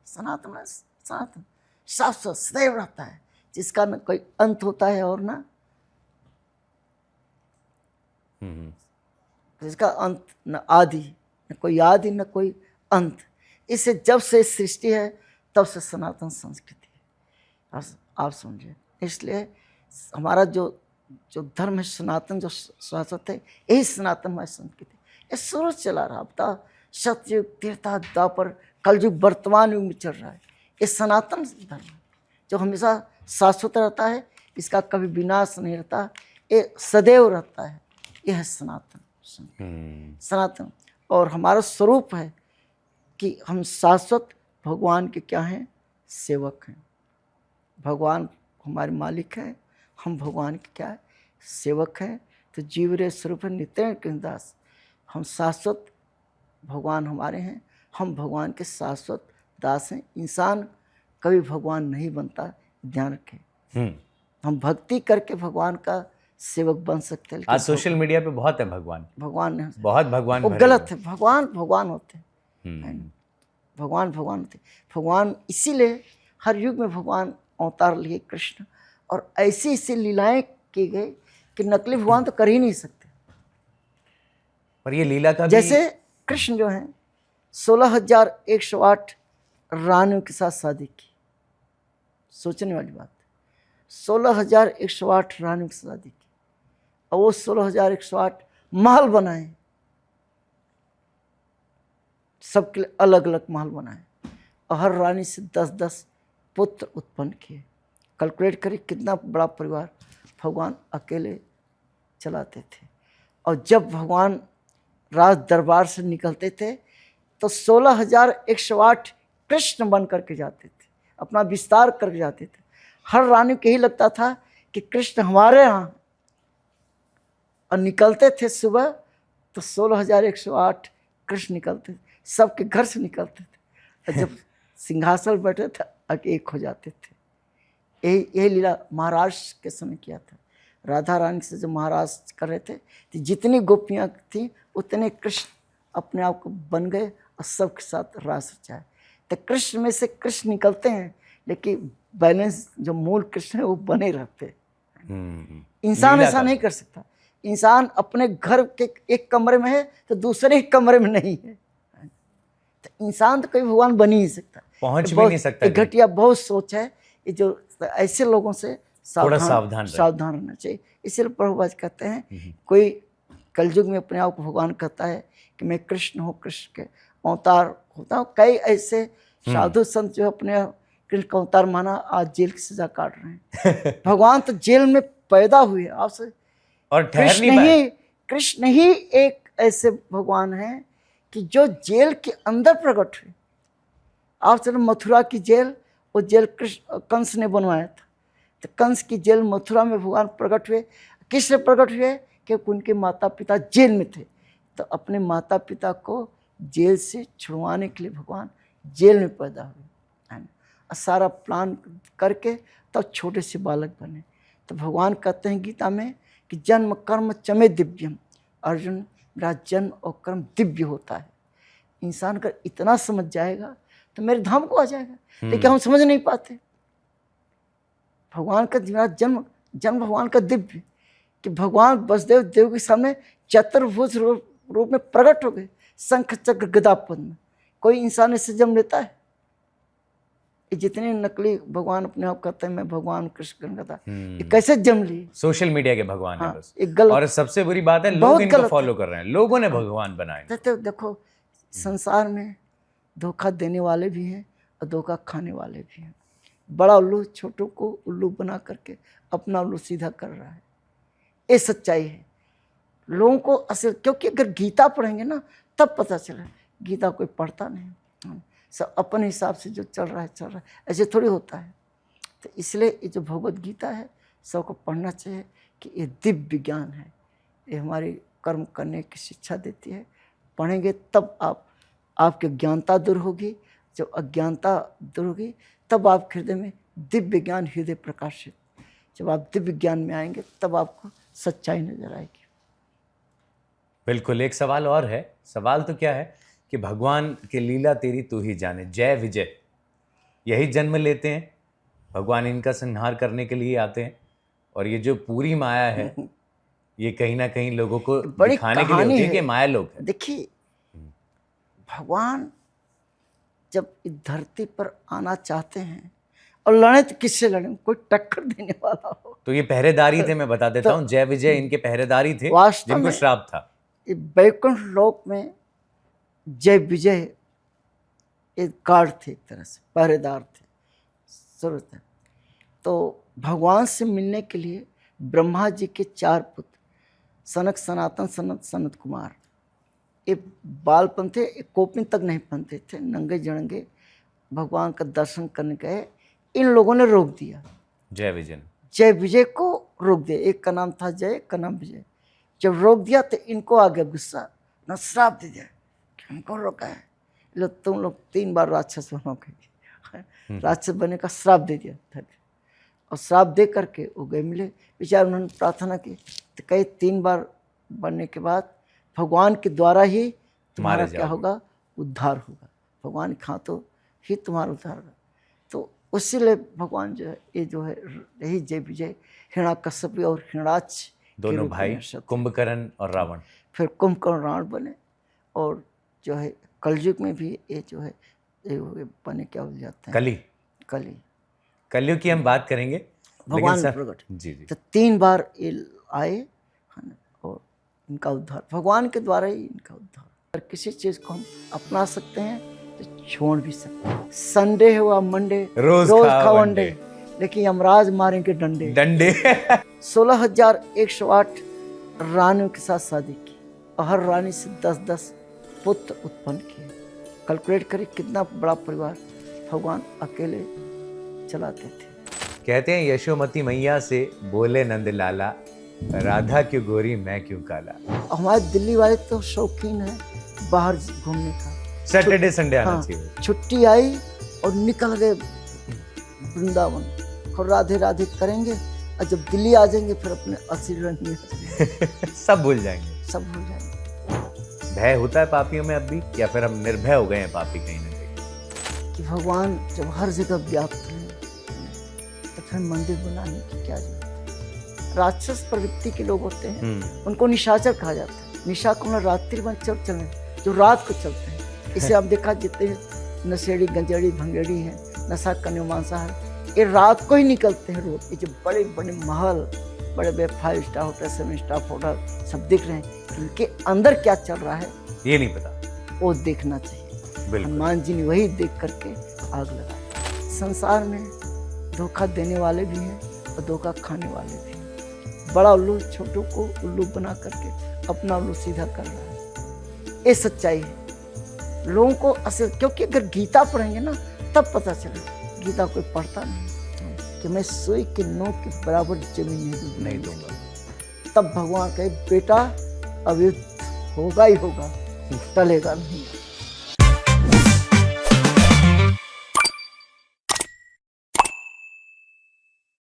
सनातन है सनातन, शाश्वत, सदैव रहता है, जिसका न कोई अंत होता है और ना जिसका अंत, न आदि, न कोई आदि, न कोई अंत। इसे जब से सृष्टि है तब से सनातन संस्कृति है। आप समझे, इसलिए हमारा जो धर्म है सनातन, जो शाश्वत है, यही सनातनमय संस्कृति। ये शुरू चला रहा, अब सतयुग, त्रेता, द्वापर, कलयुग, वर्तमान युग में चल रहा है। ये सनातन धर्म है जो हमेशा शाश्वत रहता है, इसका कभी विनाश नहीं रहता, ये सदैव रहता है। यह है सनातन। सनातन और हमारा स्वरूप है कि हम शाश्वत भगवान के क्या हैं? सेवक हैं। भगवान हमारे मालिक हैं, हम भगवान के क्या है? सेवक हैं। तो जीव रे स्वरूप नित्य कृष्णदास, हम शाश्वत भगवान हमारे हैं, हम भगवान के शाश्वत दास हैं। इंसान कभी भगवान नहीं बनता, ध्यान रखें। हम भक्ति करके भगवान का सेवक बन सकते हैं। आज सोशल मीडिया पे बहुत है भगवान बहुत भगवान, वो गलत है। भगवान भगवान होते हैं, भगवान भगवान होते। भगवान इसीलिए हर युग में भगवान अवतार लिए कृष्ण, और ऐसी ऐसी लीलाएं की गई कि नकली भगवान तो कर ही नहीं सकते। पर ये लीला का जैसे कृष्ण जो है 16,108 रानियों के साथ शादी की। सोचने वाली बात, 16,108 रानियों के साथ शादी की, और वो 16,108 महल बनाए, सबके लिए अलग अलग महल बनाए, और हर रानी से 10-10 पुत्र उत्पन्न किए। कैलकुलेट करिए कितना बड़ा परिवार भगवान अकेले चलाते थे। और जब भगवान राज दरबार से निकलते थे तो 16,108 कृष्ण बन करके जाते थे, अपना विस्तार करके जाते थे। हर रानी को यही लगता था कि कृष्ण हमारे यहाँ, और निकलते थे सुबह तो 16,108 कृष्ण निकलते थे, सबके घर से निकलते थे, और जब सिंहासन बैठे थे एक हो जाते थे। यही लीला महाराज के समय किया था। राधा रानी से जब महाराज कर रहे थे तो जितनी गोपियाँ थी उतने कृष्ण अपने आप को बन गए और सबके साथ रास रचाए। तो कृष्ण में से कृष्ण निकलते हैं, लेकिन बैलेंस जो मूल कृष्ण है वो बने रहते। इंसान ऐसा नहीं कर सकता। इंसान अपने घर के एक कमरे में है तो दूसरे एक कमरे में नहीं है, तो इंसान तो कोई भगवान बन ही नहीं सकता, पहुंच भी नहीं सकता। घटिया बहुत सोच है ये, जो ऐसे लोगों से सावधान रहना चाहिए। इसलिए प्रभुपाद कहते हैं कोई कलयुग में अपने आप को भगवान कहता है कि मैं कृष्ण हूँ, कृष्ण के अवतार होता हूँ। कई ऐसे साधु संत जो अपने कृष्ण का अवतार माना आज जेल की सजा काट रहे हैं। भगवान तो जेल में पैदा हुए आपसे, और कृष्ण ही एक ऐसे भगवान हैं कि जो जेल के अंदर प्रकट हुए। आप चलो मथुरा की जेल वो जेल कृष्ण कंस ने बनवाया था। तो कंस की जेल मथुरा में भगवान प्रकट हुए। किससे प्रकट हुए? कि उनके माता पिता जेल में थे, तो अपने माता पिता को जेल से छुड़वाने के लिए भगवान जेल में पैदा हुए, है ना। और सारा प्लान करके तब छोटे से बालक बने। तो भगवान कहते हैं गीता में कि जन्म कर्म चमे दिव्यम, अर्जुन मेरा जन्म और कर्म दिव्य होता है। इंसान अगर इतना समझ जाएगा तो मेरे धाम को आ जाएगा, लेकिन हम समझ नहीं पाते। भगवान का मेरा जन्म भगवान का दिव्य, कि भगवान वसुदेव देव के सामने चतुर्भुज रूप में प्रकट हो गए, शंख चक्र गदा पद्म। कोई इंसान इससे जन्म लेता है? ये जितने नकली भगवान अपने आप कहते हैं मैं भगवान कृष्ण कहता, ये कैसे जन्म लिए? सोशल मीडिया के भगवान है बस। एक गलत, और सबसे बुरी बात है लोग इनको फॉलो कर रहे हैं, लोगों ने भगवान बनाए। देखो संसार में धोखा देने वाले भी हैं और धोखा खाने वाले भी हैं। बड़ा उल्लू छोटों को उल्लू बना करके अपना उल्लू सीधा कर रहा है, ये सच्चाई है। लोगों को असल, क्योंकि अगर गीता पढ़ेंगे ना तब पता चला। गीता कोई पढ़ता नहीं, सब अपने हिसाब से जो चल रहा है, ऐसे थोड़ी होता है। तो इसलिए ये जो भगवत गीता है सबको पढ़ना चाहिए कि ये दिव्य ज्ञान है, ये हमारी कर्म करने की शिक्षा देती है। पढ़ेंगे तब आपकी ज्ञानता दूर होगी, जब अज्ञानता दूर होगी तब आप हृदय में दिव्य ज्ञान हृदय प्रकाशित, जब आप दिव्य ज्ञान में आएंगे तब आपको सच्चाई नजर आएगी। बिल्कुल। एक सवाल और है, सवाल तो क्या है कि भगवान की लीला तेरी तू ही जाने, जय विजय यही जन्म लेते हैं, भगवान इनका संहार करने के लिए आते हैं। और ये जो पूरी माया है ये कहीं ना कहीं लोगों को दिखाने के लिए होती है कि माया लोग है। देखिए भगवान जब इस धरती पर आना चाहते हैं, और लड़े तो किससे लड़े? कोई टक्कर देने वाला हो। तो ये पहरेदारी थे, मैं बता देता हूँ, जय विजय इनके पहरेदारी थे जिनको श्राप था। वैकुंठ लोक में जय विजय एक गार्ड थे, एक तरह से पहरेदार थे, जरूरत है। तो भगवान से मिलने के लिए ब्रह्मा जी के 4 पुत्र सनक, सनातन, सनत कुमार, ये बालपन थे, कोपिन तक नहीं पहनते थे, नंगे जड़ंगे भगवान का दर्शन करने गए। इन लोगों ने रोक दिया, जय विजय को रोक दिया। एक का नाम था जय, एक का नाम विजय। जब रोक दिया तो इनको आ गया गुस्सा, न श्राप दे दिया कि हमको रोका है, लो तुम लोग 3 बार राक्षस बनोगे। राक्षस बनने का श्राप दे दिया, और श्राप दे करके वो गए मिले। बेचारे उन्होंने प्रार्थना की, तो कई 3 बार बनने के बाद भगवान के द्वारा ही तुम्हारा क्या होगा? उद्धार होगा। भगवान खा तो ही तुम्हारा उद्धार होगा। तो उसीलिए भगवान जो है, ये जो है यही जय विजय, हिरण्याकश्यप और हिरण्याक्ष दोनों भाई, कुंभकर्ण और रावण, फिर कुंभकर्ण रावण बने। और जो है कलयुग में भी ये जो है ये बने, क्या हो जाते हैं, कलयुग की हम बात करेंगे। भगवान प्रकट जी। तो 3 बार ये आए, है ना, और इनका उद्धार भगवान के द्वारा ही इनका उद्धार। अगर किसी चीज़ को हम अपना सकते हैं तो छोड़ भी सकते हैं। संडे हुआ मंडे, रोज खाओ अंडे, लेकिन यमराज मारेंगे डंडे। 16,108 रानियों के साथ शादी की, और हर रानी से 10-10 पुत्र उत्पन्न किए। कैलकुलेट करिए कितना बड़ा परिवार भगवान अकेले चलाते थे। कहते हैं यशोमती मैया से बोले नंद लाला, राधा क्यों गोरी मैं क्यों काला। हमारे दिल्ली वाले तो शौकीन है बाहर घूमने का, सैटरडे संडे आना चाहिए। छुट्टी आई और निकल गए वृंदावन, और राधे राधे करेंगे, और जब दिल्ली आ जाएंगे फिर अपने असली रंग में सब भूल जाएंगे। भय होता है पापियों में अब भी, या फिर हम निर्भय हो गए हैं पापी कहीं ना कहीं? कि भगवान जब हर जगह व्याप्त है तो फिर मंदिर बनाने की क्या जरूरत है? राक्षस प्रवृत्ति के लोग होते हैं, उनको निशाचर कहा जाता है। निशा को रात्रि में चलने, जो रात को चलते हैं। इसे आप देखा, जितने नशेड़ी गंजेड़ी भंगेड़ी हैं, नशा करने मांसाहार, ये रात को ही निकलते हैं रोज। ये जो बड़े बड़े महल, बड़े बड़े 5 स्टार होटल, 7 स्टार होटल सब दिख रहे हैं, इनके अंदर क्या चल रहा है ये नहीं पता, वो देखना चाहिए। हनुमान जी ने वही देख करके आग लगाई। संसार में धोखा देने वाले भी हैं और धोखा खाने वाले भी हैं। बड़ा उल्लू छोटों को उल्लू बना करके अपना उल्लू सीधा कर रहा है, ये सच्चाई है। लोगों को असल, क्योंकि अगर गीता पढ़ेंगे ना तब पता चले। गीता कोई पढ़ता नहीं कि मैं सुई के नोक के बराबर जमीन नहीं दूंगा। तब भगवान कहे बेटा अब युद्ध होगा ही होगा, टलेगा नहीं।